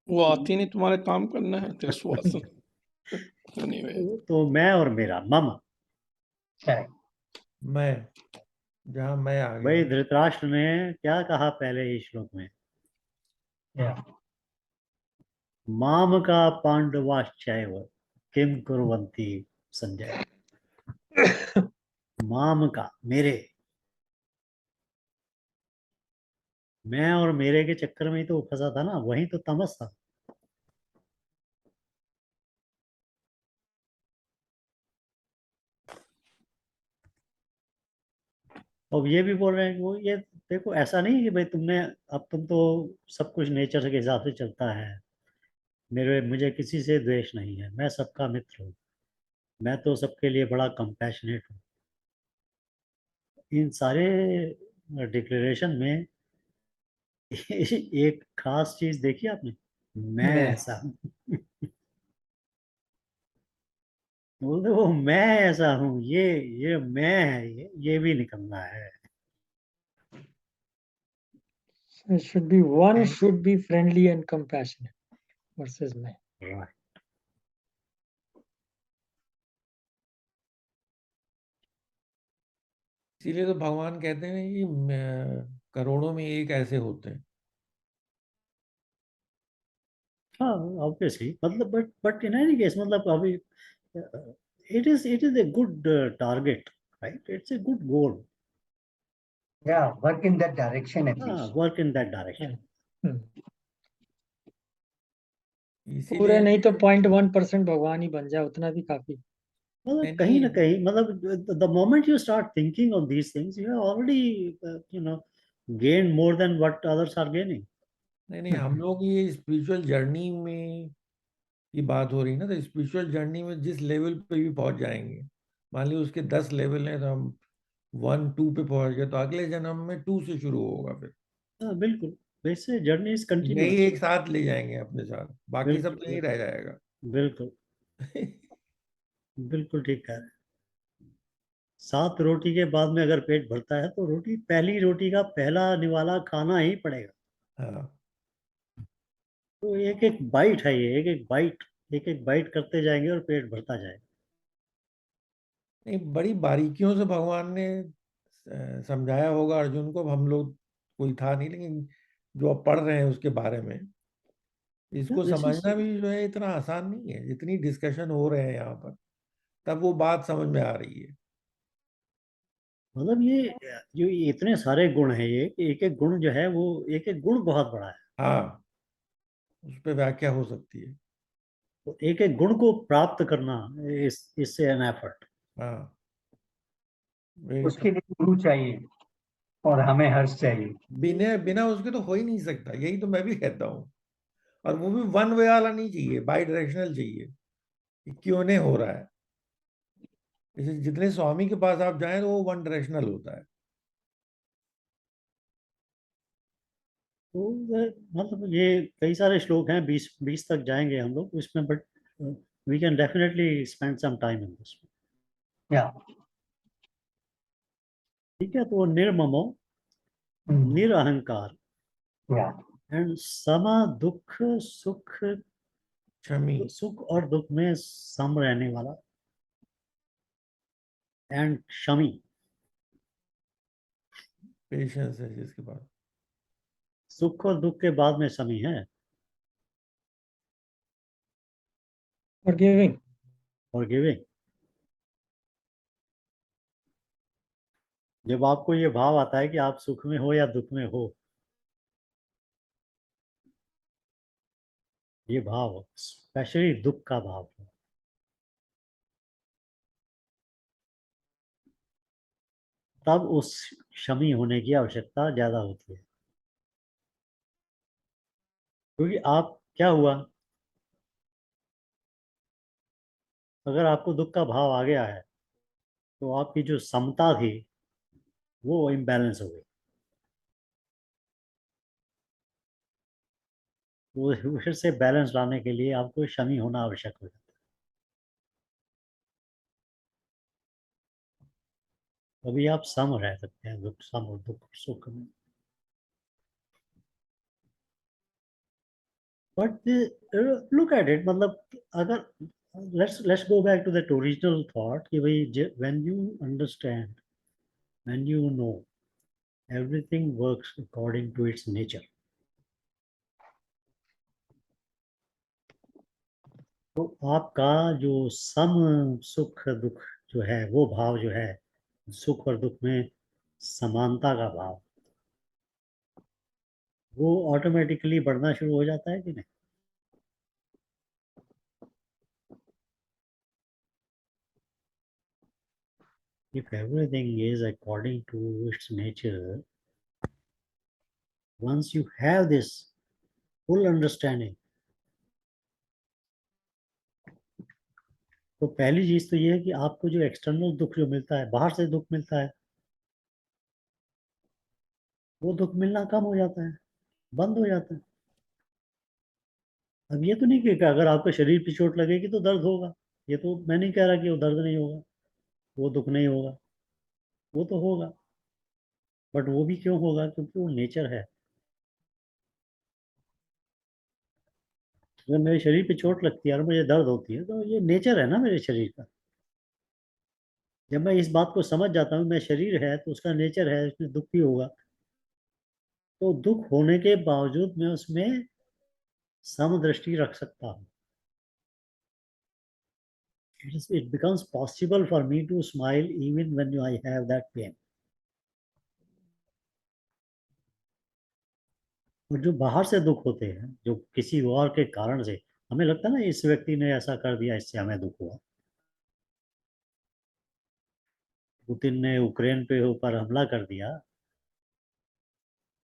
वो आती नहीं, तुम्हारे काम करना है तो स्वास्थ्य. Anyway, तो मैं और मेरा मम. करेक्ट. मैं, जहाँ मैं आ भाई गया. धृतराष्ट्र ने क्या कहा पहले ही श्लोक में? या माम का पांडवाश्चैव किम कुर्वन्ति संजय. माम का, मेरे. मैं और मेरे के चक्कर में ही तो फंसा था ना, वही तो तमस था. अब ये भी बोल रहे हैं कि वो ये देखो, ऐसा नहीं कि भाई तुम तो सब कुछ नेचर के हिसाब से चलता है. मुझे किसी से द्वेष नहीं है, मैं सबका मित्र हूँ, मैं तो सबके लिए बड़ा कंपैशनेट हूँ. इन सारे डिक्लेरेशन में एक खास चीज देखी आपने? मैं मैं ऐसा हूँ. बोलते वो मैं ऐसा हूँ, ये मैं है, ये भी निकलना है. it should be one should be friendly and compassionate versus मैं. Right. इसीलिए तो भगवान कहते हैं कि करोड़ों में एक ऐसे होते हैं. हाँ, ऑब्वियसली, मतलब बट इन एनी केस, मतलब अभी it is a good target, right? It's a good goal. या वर्क इन दैट डायरेक्शन हाँ, at least. work in that direction. पूरे इसीलिए नहीं तो 0.1% भगवान ही बन जाए, उतना भी काफी. मतलब कहीं ना कहीं, मतलब the moment you start thinking of these things, you have already gained more than what others are gaining. नहीं, हम लोग ये स्पिरिचुअल जर्नी में की बात हो रही ना, तो स्पिरिचुअल जर्नी में जिस लेवल पे भी पहुंच जाएंगे, मान ली उसके 10 लेवल हैं, तो हम 1 2 पे पहुंच गए, तो अगले जन्म में 2 से शुरू होगा. फिर हाँ, बिल्कुल. वैसे जर्नी इज यही कंटिन्यूअस. एक साथ ले जाएंगे अपने साथ, बाकी सब तो यही रह जाएगा. बिल्कुल. बिल्कुल ठीक कह रहे हैं. 7 रोटी के बाद में अगर पेट भरता है तो पहली रोटी का पहला निवाला खाना ही पड़ेगा. हाँ. तो एक एक बाइट है ये, एक एक बाइट करते जाएंगे और पेट भरता जाएगा. नहीं, बड़ी बारीकियों से भगवान ने समझाया होगा अर्जुन को. अब हम लोग कोई था नहीं, लेकिन जो अब पढ़ रहे हैं उसके बारे में, इसको दिस इज समझना भी जो है इतना आसान नहीं है. जितनी डिस्कशन हो रहे हैं यहाँ पर, तब वो बात समझ में आ रही है. मतलब ये जो ये इतने सारे गुण हैं, ये एक एक गुण जो है वो एक एक गुण बहुत बड़ा है। हाँ, उस पर व्याख्या हो सकती है। तो एक एक गुण को प्राप्त करना इससे एन एफर्ट। हाँ, वही उसके तो। लिए गुरु चाहिए और हमें हर्ष चाहिए। बिना बिना उसके तो हो ही नहीं सकता, यही तो मैं भी कहता हूँ। और वो भी वन वे वाला नहीं चाहिए, बाई डायरेक्शनल चाहिए कि क्यों नहीं हो रहा है। जैसे जितने स्वामी के पास आप जाएं तो वो वन डायरेक्शनल होता है। तो मतलब ये कई सारे श्लोक हैं, 20 तक जाएंगे हम लोग इसमें, but we can definitely spend some time in this. या ठीक है, तो निर्ममो, निरअहंकार, या एंड समा, दुख सुख, क्षमी, सुख और दुख में सम रहने वाला, एंड शमी, पेशेंस है जिसके पास। सुख और दुख के बाद में शमी है, फॉरगिविंग। और गिविंग। जब आपको ये भाव आता है कि आप सुख में हो या दुख में हो, ये भाव स्पेशली दुख का भाव है, तब उस शमी होने की आवश्यकता ज्यादा होती है। क्योंकि आप क्या हुआ, अगर आपको दुख का भाव आ गया है तो आपकी जो समता थी वो इम्बैलेंस हो गई। तो फिर से बैलेंस लाने के लिए आपको शमी होना आवश्यक हो जाता है। तभी आप सम रह सकते हैं दुख, सम और दुख सुख में। बट लुक एट इट, मतलब अगर let's go back to that original thought कि भाई when you understand, when you know everything works according to its nature, तो आपका जो सम सुख दुख जो है, वो भाव जो है, सुख और दुख में समानता का भाव, वो ऑटोमेटिकली बढ़ना शुरू हो जाता है कि नहीं? If everything is according to its nature, once you have this full understanding, तो पहली चीज तो ये है कि आपको जो एक्सटर्नल दुख जो मिलता है, बाहर से दुख मिलता है, वो दुख मिलना कम हो जाता है, बंद हो जाता है। अब ये तो नहीं कि अगर आपको शरीर पे चोट लगेगी तो दर्द होगा, ये तो मैं नहीं कह रहा कि वो दर्द नहीं होगा, वो दुख नहीं होगा, वो तो होगा। बट वो भी क्यों होगा? क्योंकि वो नेचर है। अगर मेरे शरीर पे चोट लगती है और मुझे दर्द होती है तो ये नेचर है ना मेरे शरीर का। जब मैं इस बात को समझ जाता हूँ, मैं शरीर है तो उसका नेचर है, इसमें दुख भी होगा, तो दुख होने के बावजूद मैं उसमें समदृष्टि रख सकता हूँ। It becomes possible for me to smile even when I have that pain. और जो बाहर से दुख होते हैं, जो किसी और के कारण से हमें लगता है ना, इस व्यक्ति ने ऐसा कर दिया, इससे हमें दुख हुआ। पुतिन ने यूक्रेन पे ऊपर हमला कर दिया,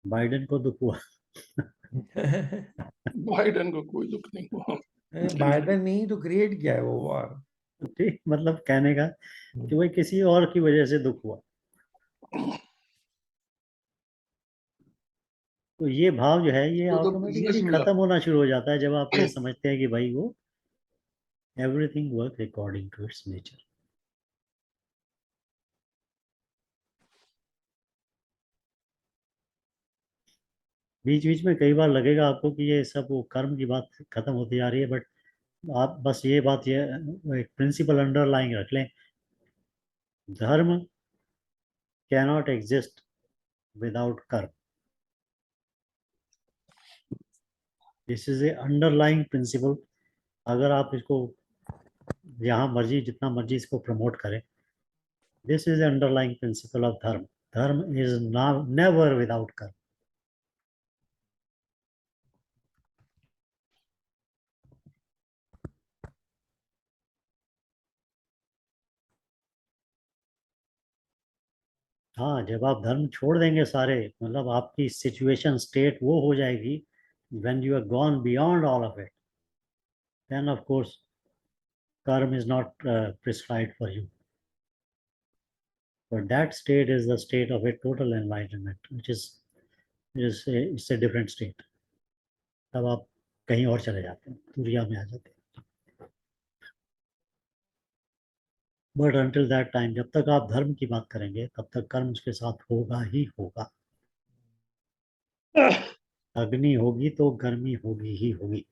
बाइडेन को दुख हुआ। बाइडेन को कोई दुख नहीं हुआ। बाइडेन ने ही तो क्रिएट किया है वो वार। ठीक, मतलब कहने का कि भाई किसी और की वजह से दुख हुआ। तो ये भाव जो है ये तो बिजनेस ऑटोमेटिकली मिला। खत्म होना शुरू हो जाता है जब आप ये समझते हैं कि भाई वो everything work according to its nature. बीच बीच में कई बार लगेगा आपको कि ये सब वो कर्म की बात खत्म होती जा रही है, बट आप बस ये बात, ये एक प्रिंसिपल अंडरलाइंग रख लें, dharma cannot exist without karma. This is a underlying principle. अगर आप इसको जहां मर्जी जितना मर्जी इसको प्रमोट करें, This is the underlying principle of dharma. Dharma is never without karma. हाँ, जब आप धर्म छोड़ देंगे सारे, मतलब आपकी सिचुएशन स्टेट वो हो जाएगी, when you are gone beyond all of it, then of course karma is not prescribed for you. But that state is the state of a total enlightenment, which is it's a different state. तब आप कहीं और चले जाते हैं, दुनिया में आ जाते हैं. बट until that time, जब तक आप धर्म की बात करेंगे तब तक कर्म उसके साथ होगा ही होगा. अग्नि होगी तो गर्मी होगी ही होगी.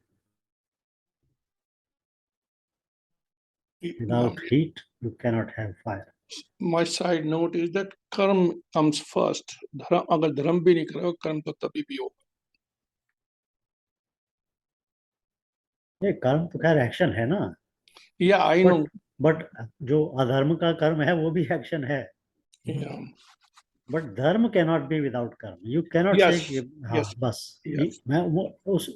Without heat, you cannot have fire. My side note is that कर्म comes first. धर्म, अगर धर्म भी नहीं करोगे कर्म तो तभी भी होगा. ये कर्म तो खैर एक्शन है ना. Yeah, I know. बट जो अधर्म का कर्म है वो भी एक्शन है. Yeah. बट धर्म कैनॉट बी विदाउट कर्म. यू कैनॉट Yes, से हाँ yes, बस yes. मैं वो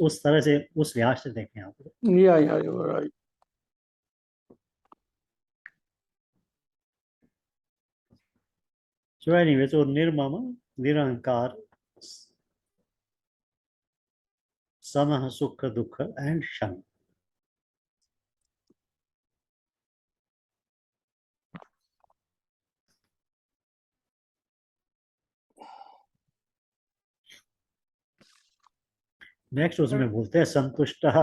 उस तरह से उस लिहाज से देखें आप. Yeah, you're right. So anyway, so निर्मम, निरंकार, समः सुख दुख एंड शन. नेक्स्ट उसमें बोलते हैं संतुष्टः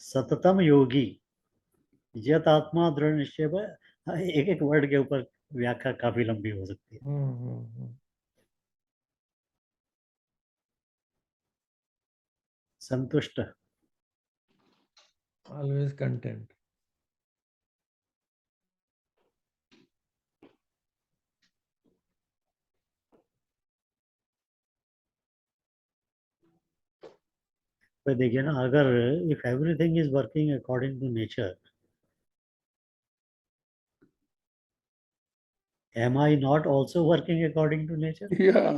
सततम योगी यत आत्मा दृढ़ निश्चय. एक एक वर्ड के ऊपर व्याख्या काफी लंबी हो सकती है. संतुष्ट, always content. पर देखिए ना, अगर if everything is working according to nature, am I not also working according to nature? Yeah.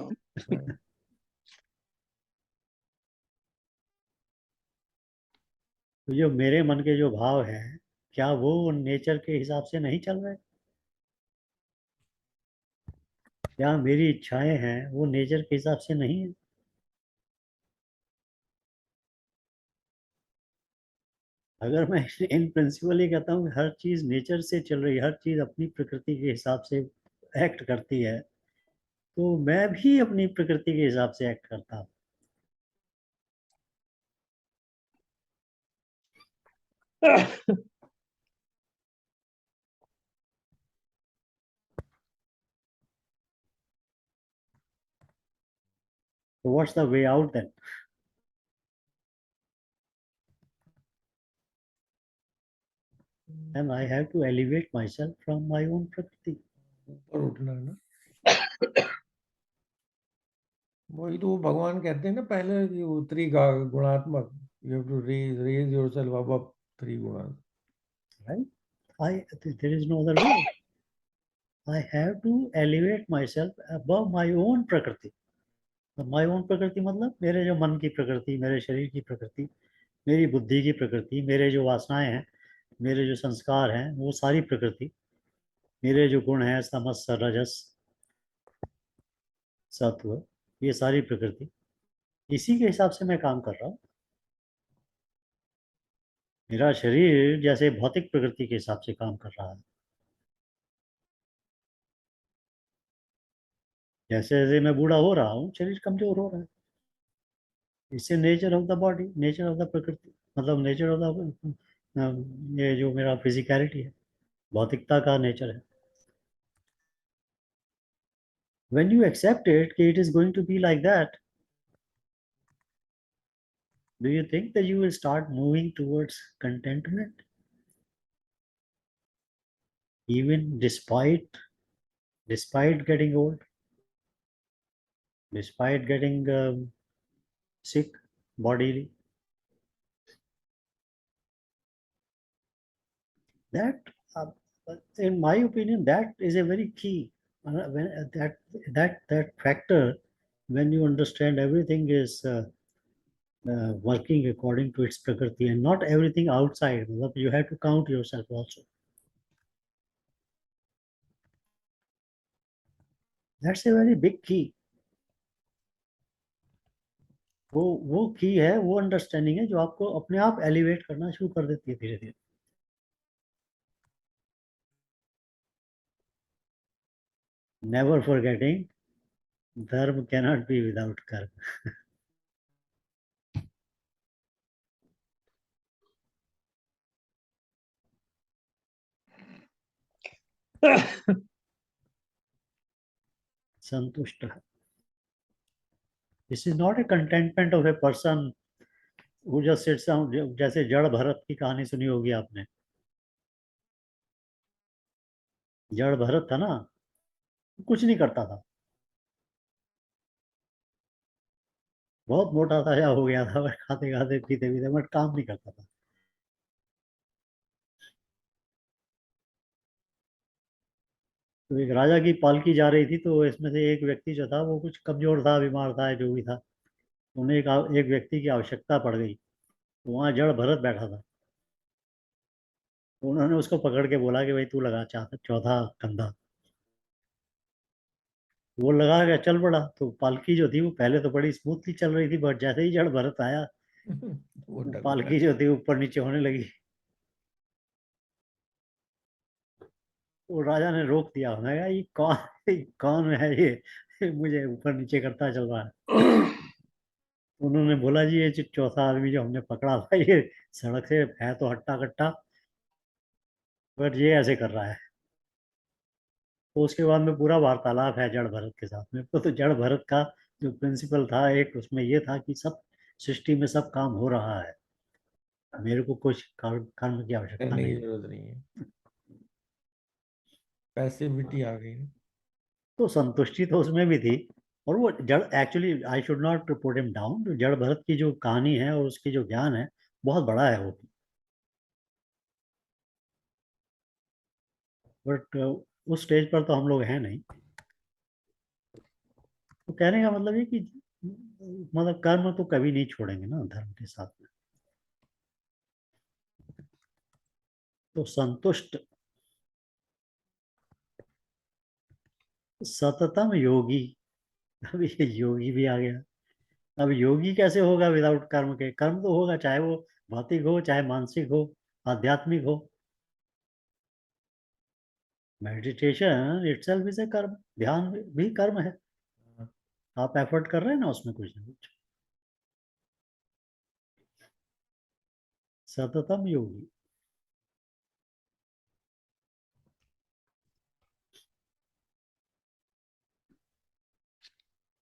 तो जो मेरे मन के जो भाव हैं, क्या वो नेचर के हिसाब से नहीं चल रहे? क्या मेरी इच्छाएं हैं वो नेचर के हिसाब से नहीं है? अगर मैं इन प्रिंसिपल ही कहता हूँ हर चीज नेचर से चल रही है, हर चीज अपनी प्रकृति के हिसाब से एक्ट करती है, तो मैं भी अपनी प्रकृति के हिसाब से एक्ट करता हूँ. So what's the way out then? And I have to elevate myself from my own prakriti. ऊपर उठना है ना. वही तो भगवान कहते हैं ना पहले कि उत्तरी का गुणात्मक. You have to raise yourself above 3 gunas. Right? There is no other way. I have to elevate myself above my own prakriti. My own prakriti मतलब मेरे जो मन की प्रकृति, मेरे शरीर की प्रकृति, मेरी बुद्धि की प्रकृति, मेरे जो वासनाएं हैं, मेरे जो संस्कार हैं, वो सारी प्रकृति, मेरे जो गुण हैं तमस रजस सत्व, ये सारी प्रकृति, इसी के हिसाब से मैं काम कर रहा हूँ. मेरा शरीर जैसे भौतिक प्रकृति के हिसाब से काम कर रहा है, जैसे जैसे मैं बूढ़ा हो रहा हूँ शरीर कमजोर हो रहा है. इससे nature of the body, nature of the प्रकृति, मतलब नेचर ऑफ द ये जो मेरा फिजिकलिटी है, भौतिकता का नेचर है. When you accept it कि it is going to be like that, do you think that you will start moving towards contentment, even despite getting old, despite getting sick bodily? That In my opinion, that is a very key. When that factor, when you understand everything is working according to its prakriti and not everything outside, you have to count yourself also. That's a very big key. वो की है, वो understanding है जो आपको अपने आप elevate करना शुरू कर देती है धीरे धीरे. Never forgetting, dharma cannot be without karma. संतुष्ट. This is not a contentment of a person who just sits down. जैसे जड़ भरत की कहानी सुनी होगी आपने. जड़ भरत था ना, कुछ नहीं करता था, बहुत मोटा ताजा हो गया था, खाते खाते पीते पीते, बट काम नहीं करता था. तो एक राजा की पालकी जा रही थी, तो इसमें से एक व्यक्ति जो था वो कुछ कमजोर था, बीमार था, जो भी था. उन्हें एक व्यक्ति की आवश्यकता पड़ गई. तो वहां जड़ भरत बैठा था. तो उन्होंने उसको पकड़ के बोला कि भाई तू लगा चौथा कंधा. वो लगा के चल पड़ा. तो पालकी जो थी वो पहले तो बड़ी स्मूथली चल रही थी, बट जैसे ही जड़ भरत आया, वो पालकी जो थी ऊपर नीचे होने लगी. वो राजा ने रोक दिया. मैं कहा ये कौन है ये मुझे ऊपर नीचे करता चल रहा है. उन्होंने बोला जी ये जो चौथा आदमी जो हमने पकड़ा था, ये सड़क से है तो हट्टा कट्टा, बट ये ऐसे कर रहा है. तो उसके बाद में पूरा वार्तालाप है जड़ भरत के साथ में. तो जड़ भरत का जो प्रिंसिपल था एक, उसमें ये था कि सब सृष्टि में सब काम हो रहा है, मेरे को कुछ कर्म की आवश्यकता करने की नहीं. जरूरत नहीं है, पैसिविटी आ गई. तो संतुष्टि तो उसमें भी थी. और वो जड़, actually I should not put him down. जड़ भरत की जो कहानी है और उसकी जो ज्ञान है बहुत बड़ा है वो. बट उस स्टेज पर तो हम लोग हैं नहीं. तो कहने का मतलब ये कि मतलब कर्म तो कभी नहीं छोड़ेंगे ना धर्म के साथ में. तो संतुष्ट सततम योगी. अब ये योगी भी आ गया. अब योगी कैसे होगा विदाउट कर्म के? कर्म तो होगा, चाहे वो भौतिक हो, चाहे मानसिक हो, आध्यात्मिक हो. मेडिटेशन इटसेल्फ इज ए कर्म. ध्यान भी कर्म है. आप एफर्ट कर रहे हैं ना उसमें कुछ ना कुछ. सततम योगी.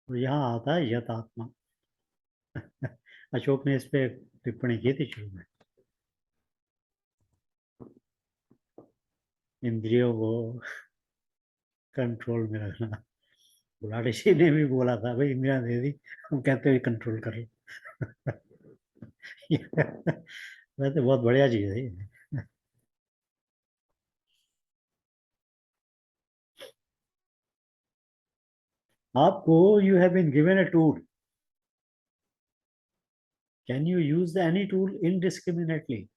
और यहाँ आता है यत आत्मा. अशोक ने इस पे टिप्पणी की थी शुरू में. इंद्रियों को कंट्रोल में रखना. बुलाडे जी ने भी बोला था भाई इंदिरा दे दी, हम कहते हुए कंट्रोल कर लो. वैसे बहुत बढ़िया चीज है ये. आपको you have been given a tool. Can you use any tool indiscriminately?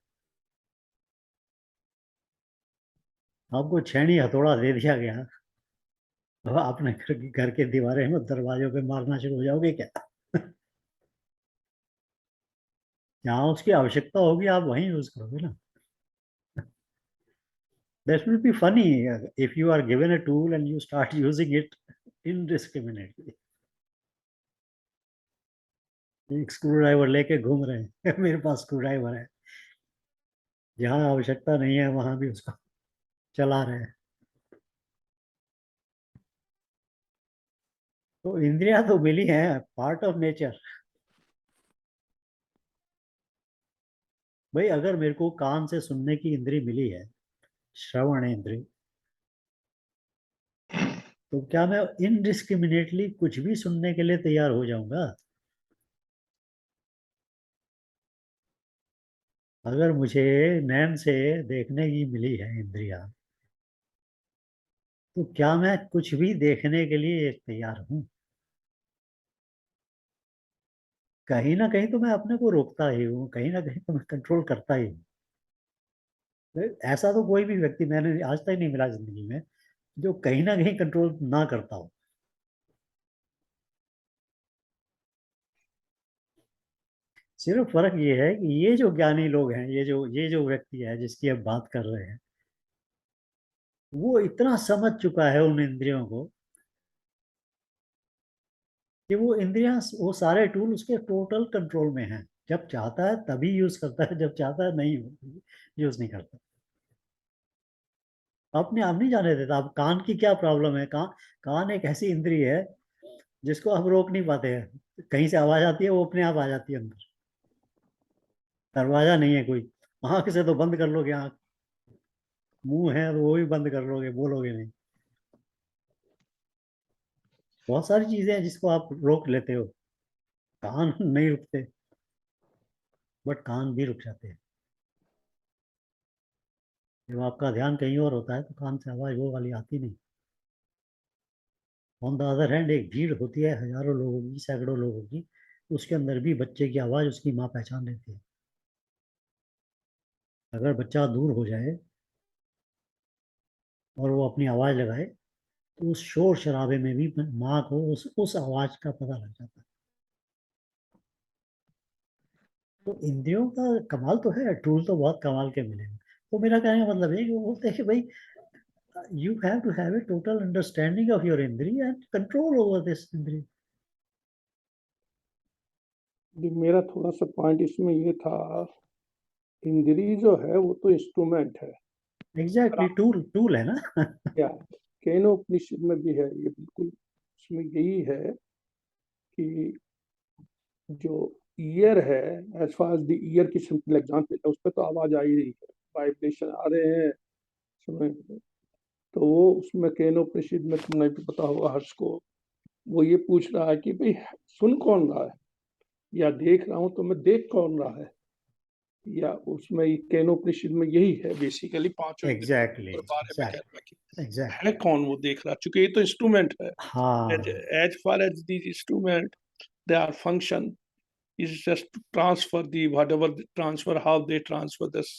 आपको छेनी हथौड़ा दे दिया गया, अब आपने घर के दीवारें में दरवाजों पे मारना शुरू हो जाओगे क्या? जहाँ उसकी आवश्यकता होगी आप वहीं यूज करोगे ना. That will be funny if you are given a tool and you start using it indiscriminately. एक स्क्रू ड्राइवर लेके घूम रहे हैं. मेरे पास स्क्रू ड्राइवर है. जहाँ आवश्यकता नहीं है वहां भी उसको चला रहे हैं. तो इंद्रियां तो मिली हैं, पार्ट ऑफ नेचर. भाई अगर मेरे को कान से सुनने की इंद्री मिली है, श्रवण इंद्री, तो क्या मैं इनडिस्क्रिमिनेटली कुछ भी सुनने के लिए तैयार हो जाऊंगा? अगर मुझे नैन से देखने की मिली है इंद्रिया, तो क्या मैं कुछ भी देखने के लिए तैयार हूं? कहीं ना कहीं तो मैं अपने को रोकता ही हूँ, कहीं ना कहीं तो मैं कंट्रोल करता ही हूँ। ऐसा तो कोई भी व्यक्ति मैंने आज तक नहीं मिला जिंदगी में जो कहीं ना कहीं कंट्रोल ना करता हो। सिर्फ फर्क ये है कि ये जो ज्ञानी लोग हैं, ये जो व्यक्ति है जिसकी अब बात कर रहे हैं, वो इतना समझ चुका है उन इंद्रियों को कि वो इंद्रियां, वो सारे टूल उसके टोटल कंट्रोल में हैं। जब चाहता है तभी यूज करता है, जब चाहता है नहीं यूज नहीं करता। अपने आप नहीं जाने देता। अब कान की क्या प्रॉब्लम है? कान एक ऐसी इंद्रिय है जिसको हम रोक नहीं पाते हैं। कहीं से आवाज आती है, वो अपने आप आ जाती है अंदर। दरवाजा नहीं है कोई, आंख से तो बंद कर लोगे आंख, मुंह है तो वो भी बंद कर लोगे, बोलोगे नहीं। बहुत सारी चीजें हैं जिसको आप रोक लेते हो, कान नहीं रुकते, बट कान भी रुक जाते हैं। जब आपका ध्यान कहीं और होता है तो कान से आवाज वो वाली आती नहीं। ऑन द अदर हैंड, एक भीड़ होती है हजारों लोगों की, सैकड़ों लोगों की, उसके अंदर भी बच्चे की आवाज उसकी माँ पहचान लेती है। अगर बच्चा दूर हो जाए और वो अपनी आवाज लगाए तो उस शोर शराबे में भी माँ को उस आवाज का पता लग जाता है। तो इंद्रियों का कमाल तो है, टूल तो बहुत कमाल के मिले हैं। तो मेरा कहने का मतलब है कि वो बोलते हैं कि भाई, you have to have a total understanding of your इंद्रिय and control over this इंद्रिय। मेरा थोड़ा सा पॉइंट इसमें ये था, इंद्री जो है वो तो इंस्ट्रूमेंट है। एग्जैक्टली, टूल है ना। या केनोपनिषद में भी है ये, बिल्कुल उसमें यही है कि जो ईयर है, as far as the ear की सिंपल एग्जांपल है, उस पर तो आवाज आ ही रही है, वाइब्रेशन आ रहे हैं समय। तो वो उसमें केनोपनिषद में, तुमने भी पता होगा हर्ष को, वो ये पूछ रहा है कि भाई सुन कौन रहा है, या देख रहा हूं तो मैं देख कौन रहा है। या उसमें केनोपनिषद में यही है बेसिकली, पांचों एग्जैक्टली के बारे में कह रहा है कि एग्जैक्टली। है कौन वो देख रहा, चूंकि ये तो इंस्ट्रूमेंट है। हाँ, as far as these instrument, their function is just to transfer the whatever they transfer, how they transfer this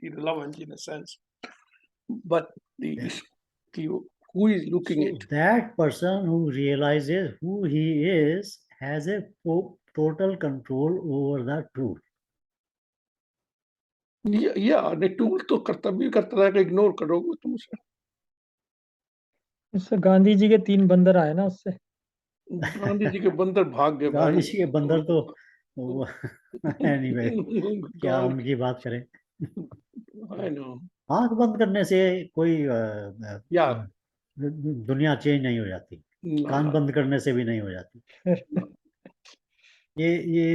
irrelevant in a sense, but yeah. the who is looking So it, that person who realizes who he is has a total control over the truth. या tool तो कर्तव्य करता रहेगा, ignore करोगे तुम उसे। उससे गांधी जी के 3 बंदर आए ना उससे। गांधी जी के बंदर भाग गए भाई। गांधी जी के बंदर तो एनीवे, क्या गांधी, उनकी बात करें। I know. आंख बंद करने से कोई या दुनिया चेंज नहीं हो जाती, कान ना, बंद करने से भी नहीं हो जाती। ये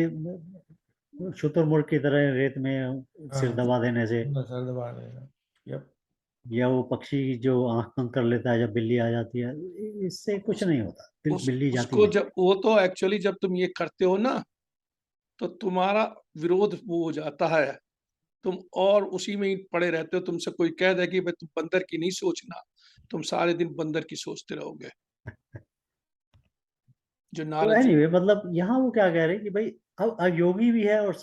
शुतुरमुर्ग की तरह रेत में सिर दबा देने से, सर दबा देना। यप। या वो पक्षी जो आंख बंद कर लेता है जब बिल्ली आ जाती है, इससे कुछ नहीं होता, बिल्ली जाती उसको नहीं। जब वो तो एक्चुअली जब तुम ये करते हो ना, तो तुम्हारा विरोध वो हो जाता है, तुम और उसी में ही पड़े रहते हो। तुमसे कोई कह दे कि भाई तुम बंदर की नहीं सोचना, तुम सारे दिन बंदर की सोचते रहोगे। जो तो नारद जी, एनीवे, मतलब यहाँ वो क्या कह रहे हैं कि भाई, अब योगी भी है और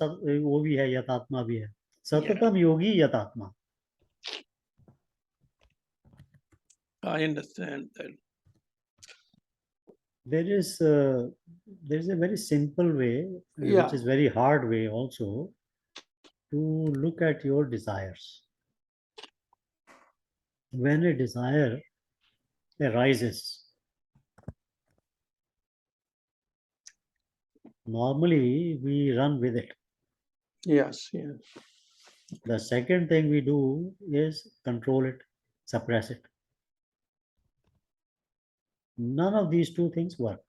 वो भी है, यतात्मा भी है। सततम योगी यतात्मा। I understand that. there is there is a very simple way, या which is very hard way also, to look at your desires. When a desire arises, normally we run with it. Yes yes, The second thing we do is control it, suppress it. None of these two things work.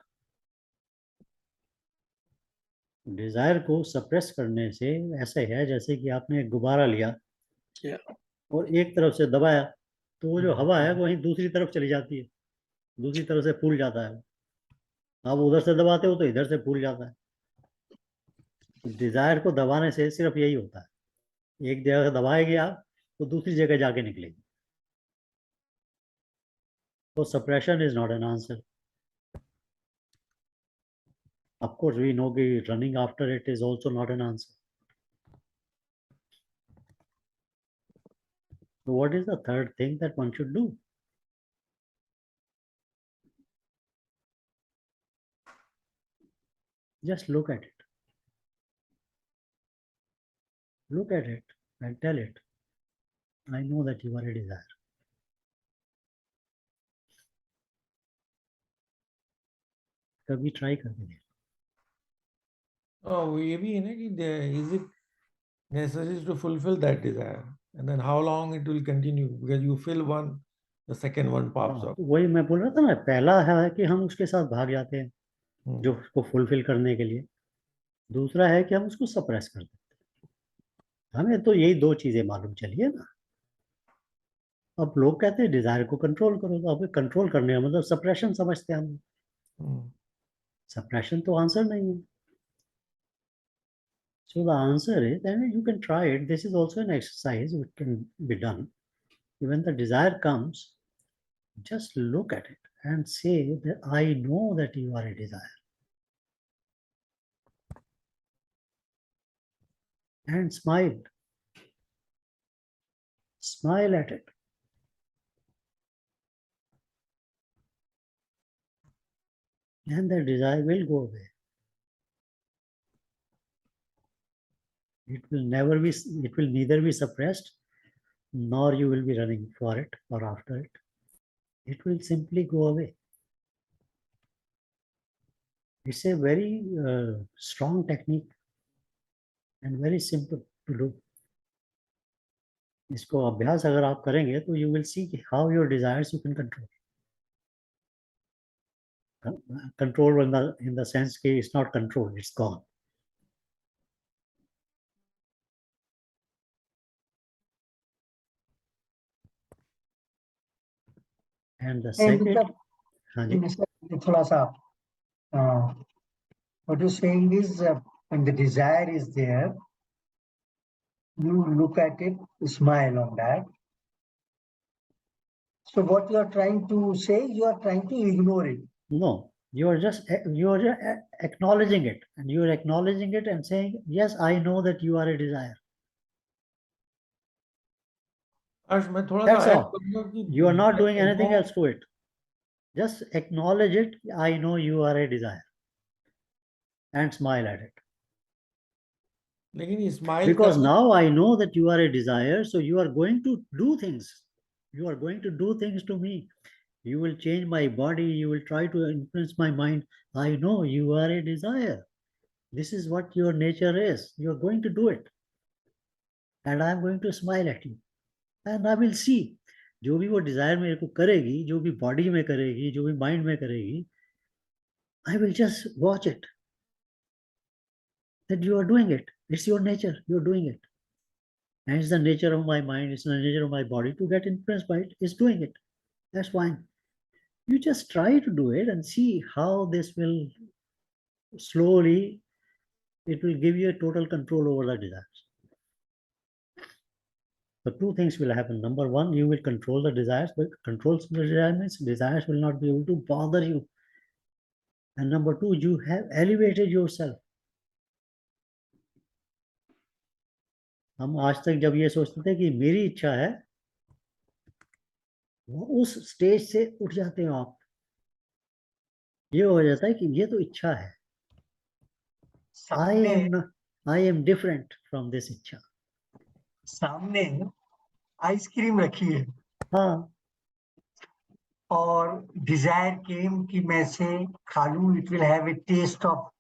Desire को suppress करने से ऐसे है जैसे कि आपने एक गुब्बारा लिया या और एक तरफ से दबाया तो वो जो हवा है वहीं दूसरी तरफ चली जाती है, दूसरी तरफ से फूल जाता है। आप उधर से दबाते हो तो इधर से फूल जाता है। डिजायर को दबाने से सिर्फ यही होता है, एक जगह दबाएगी आप तो दूसरी जगह जाके निकलेगी। So suppression is not an answer. Of course, we know that running after it is also not an answer. So what is the third thing that one should do? Just look at it. Look at it and tell it, I know that you are a desire. कभी try करके देख. वो ये भी है ना कि is it necessary to fulfill that desire, and then how long it will continue, because you feel one, the second one pops up. वही मैं बोल रहा था ना, पहला है कि हम उसके साथ भाग जाते हैं जो उसको फुलफिल करने के लिए. दूसरा है कि हम उसको सप्रेस कर देते हैं. हमें तो यही दो चीजें मालूम चली है ना. अब लोग कहते हैं डिजायर को कंट्रोल करो, तो अब कंट्रोल करने का मतलब सप्रेशन समझते हैं हम. सप्रेशन तो आंसर नहीं है. So the answer is, then you can try it. This is also an exercise which can be done. When the desire comes, just look at it and say that I know that you are a desire. And smile. Smile at it. And the desire will go away. It will neither be suppressed, nor you will be running for it or after it. It will simply go away. It's a very strong technique and very simple to do. इसको अभ्यास अगर आप करेंगे तो you will see how your desires you can control. Control in the sense that it's not control, it's gone. And the second, थोड़ा सा what you're saying is when the desire is there, you look at it, smile on that. So what you are trying to say, you are trying to ignore it. No, you are just acknowledging it, and you are acknowledging it and saying, yes, I know that you are a desire. That's all. You are not doing anything else to it. Just acknowledge it. I know you are a desire. And smile at it. Because now I know that you are a desire, so you are going to do things. You are going to do things to me. You will change my body. You will try to influence my mind. I know you are a desire. This is what your nature is. You are going to do it. And I am going to smile at you. And I will see. जो भी वो desire मेरे को करेगी, जो भी body में करेगी, जो भी mind में करेगी, I will just watch it. That you are doing it. It's your nature. You are doing it. And it's the nature of my mind, it's the nature of my body to get influenced by it. It's doing it. That's fine. You just try to do it and see how this will slowly, it will give you a total control over the desires. So two things will happen. Number one, you will control the desires, but controls the desires means desires will not be able to bother you. And number two, you have elevated yourself. हम आज तक जब ये सोचते थे कि मेरी इच्छा है, वो उस स्टेज से उठ जाते हो आप. ये हो जाता है कि ये तो इच्छा है. I am different from this इच्छा. सामने आइसक्रीम रखी है. हाँ. और desire came कि मैं से खा लूं. It will have a taste of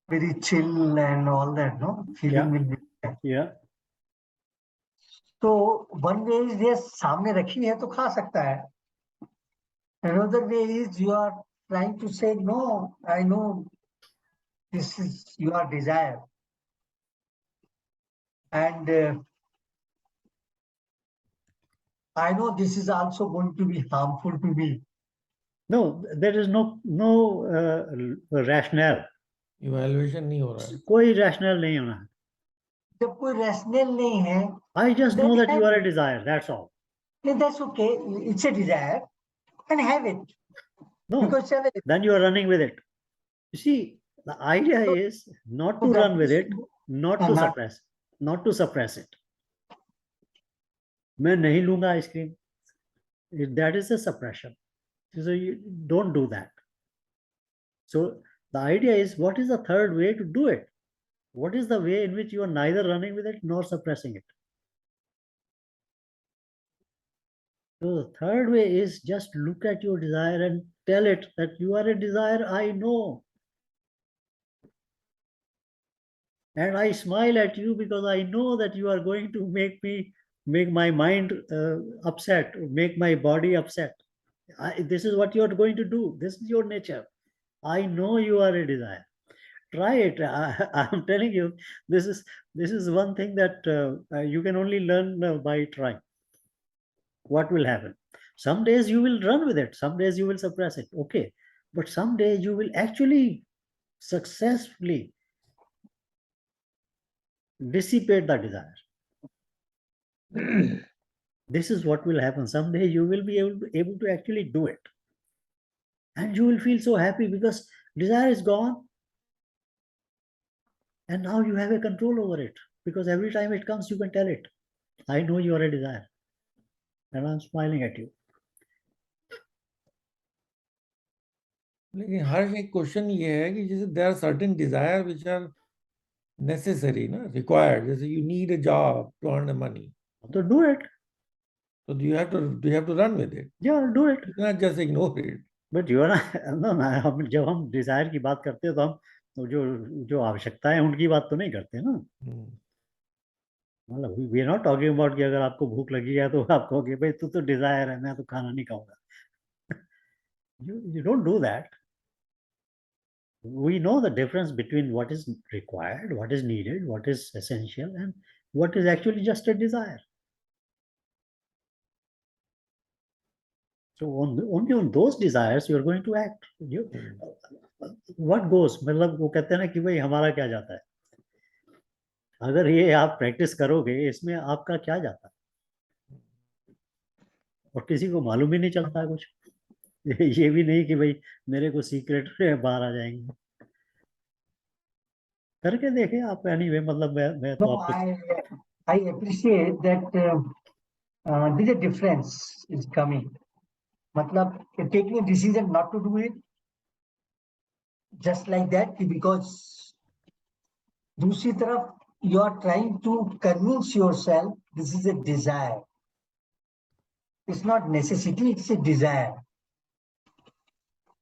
very chill and all that, no? Feeling will be there. Yeah. तो one way is yes, सामने रखी है तो खा सकता है. Another way is you are trying to say no, I know this is your desire, and I know this is also going to be harmful to me. No, there is no rationale. Evaluation नहीं हो रहा है. कोई rationale नहीं होना है. जब कोई rationale नहीं है, I just know that you are a desire. That's all. That's okay. It's a desire. can have it No, because it's available. then you are running with it. You see, the idea is not to run with it, not to suppress it. मैं नहीं लूंगा ice cream. That is a suppression. So you don't do that. So the idea is, what is the third way to do it? What is the way in which you are neither running with it nor suppressing it? So the third way is just look at your desire and tell it that you are a desire, I know. And I smile at you because I know that you are going to make my mind upset, make my body upset. This is what you are going to do. This is your nature. I know you are a desire. Try it. I'm telling you, this is one thing that you can only learn by trying. What will happen? Some days you will run with it. Some days you will suppress it. Okay. But some days you will actually successfully dissipate the desire. This is what will happen. Someday you will be able to actually do it. And you will feel so happy because desire is gone. And now you have a control over it. Because every time it comes, you can tell it, I know you are a desire. And I'm smiling at you. लेकिन हर एक question ये है कि जैसे there are certain desire which are necessary ना, required, जैसे you need a job to earn the money, तो do it. so you have to run with it. Yeah, do it. You cannot just ignore it. But you are not, जब हम Dzire की बात करते हैं तो हम जो आवश्यकता है उनकी बात तो नहीं करते ना. मतलब we are not talking about कि अगर आपको भूख लगी है तो आप कहोगे भाई तू तो डिजायर है, मैं तो खाना नहीं खाऊंगा. You don't do that. We know the difference between what is required, what is needed, what is essential, and what is actually just a desire. So only on those desires you are going to act. What goes? मतलब वो कहते हैं ना कि भाई हमारा क्या जाता है. अगर ये आप प्रैक्टिस करोगे, इसमें आपका क्या जाता है और किसी को मालूम ही नहीं चलता है कुछ. ये भी नहीं कि भाई मेरे को सीक्रेट बाहर आ जाएंगे. करके देखे आप. एनीवे मतलब मैं तो आपको I appreciate that there's a difference is coming. मतलब taking a decision not to do it just like that because दूसरी तरफ you are trying to convince yourself this is a desire. It's not necessity, it's a desire.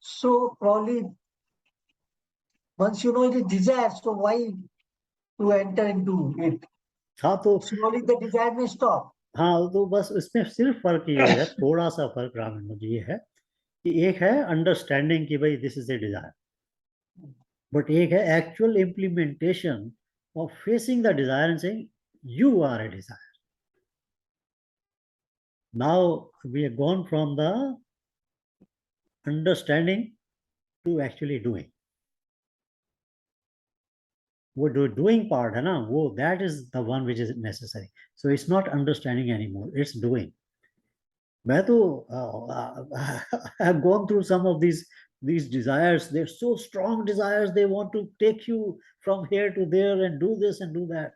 So probably once you know it is desire, so why to enter into it? हाँ तो Slowly the desire may stop. हाँ तो बस इसमें सिर्फ फर्क ये है, थोड़ा सा फर्क रामन मुझे ये है कि एक है अंडरस्टैंडिंग कि भाई this is a desire, but एक है actual implementation of facing the desire and saying you are a desire. Now we have gone from the understanding to actually doing. वो जो डूइंग पार्ट है ना, वो that is the one which is necessary. So it's not understanding anymore, it's doing. मैं तो I have gone through some of these desires. They're so strong desires. They want to take you from here to there and do this and do that.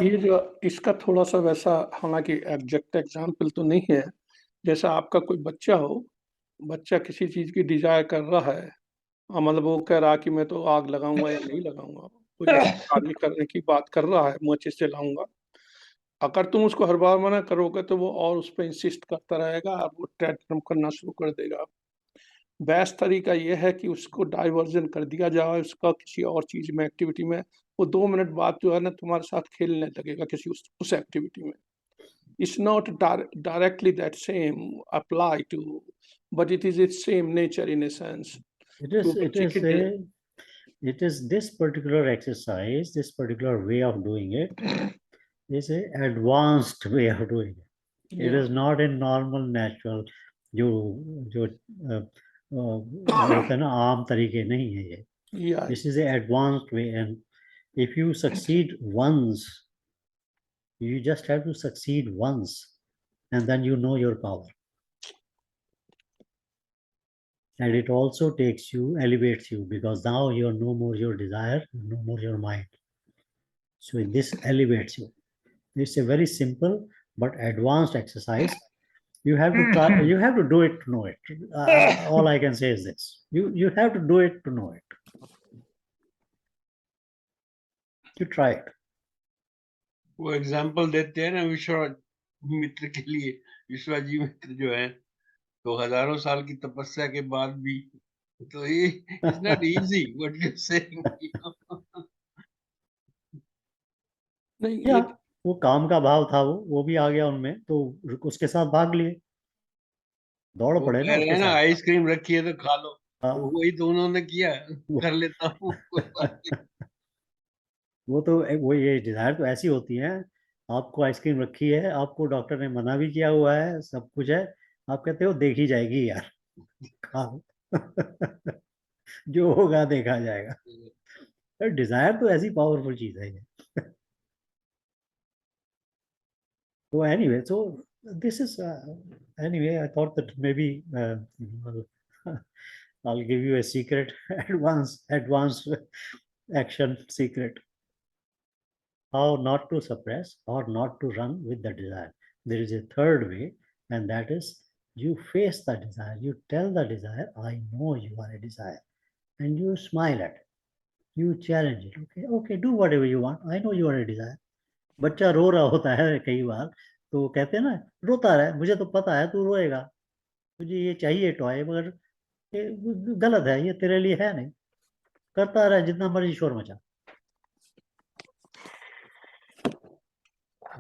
ये जो इसका थोड़ा सा वैसा, हालांकि exact example तो नहीं है, जैसा आपका कोई बच्चा हो, बच्चा किसी चीज की डिजायर कर रहा है, मतलब वो कह रहा कि मैं तो आग लगाऊंगा या नहीं लगाऊंगा, कोई आदमी करने की बात कर रहा है, माचिस से लाऊंगा. अगर तुम उसको हर बार मना करोगे तो वो और उस पर इंसिस्ट करता रहेगा और वो टेंट्रम करना शुरू कर देगा. बेस्ट तरीका ये है कि उसको डाइवर्जन कर दिया जाए, उसका किसी और चीज में, एक्टिविटी में. वो 2 मिनट बाद जो है ना तुम्हारे साथ खेलने लगेगा किसी उस एक्टिविटी में. It's not directly that same apply to, but it is its same nature in a sense. It is this particular exercise, this particular way of doing it is an advanced way of doing it. Yeah. It is not a normal natural जो होता है ना आम तरीके नहीं है ये. Yeah. This is an advanced way, and if you succeed once, you just have to succeed once. and then you know your power. And it also takes you, elevates you, because now you're no more your desire, no more your mind. So this elevates you. It's a very simple but advanced exercise. You have to try, you have to do it to know it. All I can say is this. You have to do it to know it. You try it. वो example देते हैं ना विश्वा मित्र के लिए, विश्वाजी मित्र जो है, तो हजारों साल की तपस्या के बाद भी, तो ये it's not easy what you saying. नहीं या ये वो काम का भाव था, वो भी आ गया उनमें, तो उसके साथ भाग लिए, दौड़ वो पड़े कह ना रहे उसके हैं ना साथ। आइसक्रीम रखी है तो खा लो, हाँ। तो वही तो उन्होंने किया, कर लेता हूँ कोई बात नहीं। वो तो वो ये डिजायर तो ऐसी होती है, आपको आइसक्रीम रखी है, आपको डॉक्टर ने मना भी किया हुआ है, सब कुछ है, आप कहते हो देखी जाएगी यार, खा लो। जो होगा देखा जाएगा। डिजायर तो ऐसी पावरफुल चीज है ये। So anyway, so this is anyway. I thought that maybe I'll give you a secret, advanced action secret. How not to suppress or not to run with the desire. There is a third way, and that is you face the desire. You tell the desire, "I know you are a desire," and you smile at it. You challenge it. Okay, do whatever you want. I know you are a desire. बच्चा रो रहा होता है कई बार, तो कहते हैं ना, रोता रहा है, मुझे तो पता है तू रोएगा, तुझे ये चाहिए टॉय, मगर ये गलत है, ये तेरे लिए है नहीं, करता रहा जितना मर्जी शोर मचा।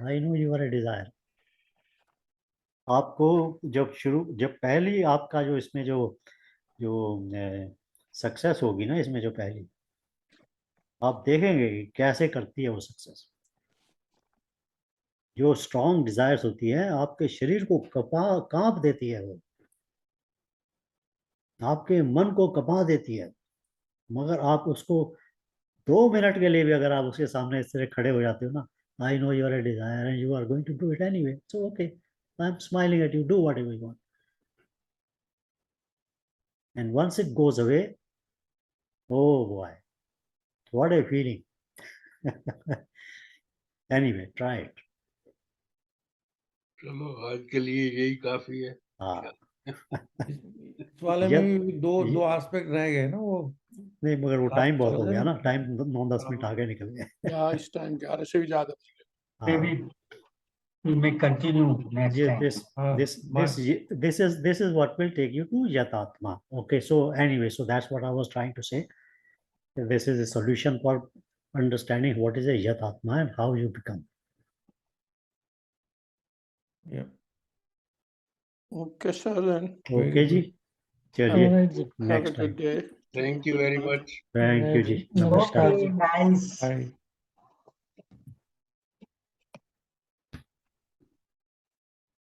I know you are a desire. आपको जब पहली आपका जो इसमें जो सक्सेस होगी ना, इसमें जो पहली, आप देखेंगे कि कैसे करती है वो सक्सेस। जो स्ट्रॉन्ग डिजायर्स होती है, आपके शरीर को कांप देती है, वो आपके मन को कपा देती है, मगर आप उसको 2 मिनट के लिए भी अगर आप उसके सामने इस तरह खड़े हो जाते हो ना, I know your a desire and you are going to do it anyway, so okay, I am smiling at you, do whatever you want, and once it goes away, oh boy, what a feeling. Anyway, try it. चलो आज के लिए यही काफी है। हाँ, इस वाले में भी दो एस्पेक्ट रह गए ना, वो नहीं, मगर वो टाइम बहुत हो चल गया रहा ना, टाइम 9-10 मिनट आगे निकल गए। या इस टाइम 11 से भी ज्यादा। Maybe we may continue next time. This is what will take you to Yatatma. Okay, so anyway, so that's what I was trying to say. This is a solution for understanding what is a Yatatma and how you become. Yeah. Okay, sir, then. Okay जी, चलिए, Alright जी। Have a next good time. day. Thank you very much. Thank you जी, नमस्कार नमस्कार। Okay, guys. Bye.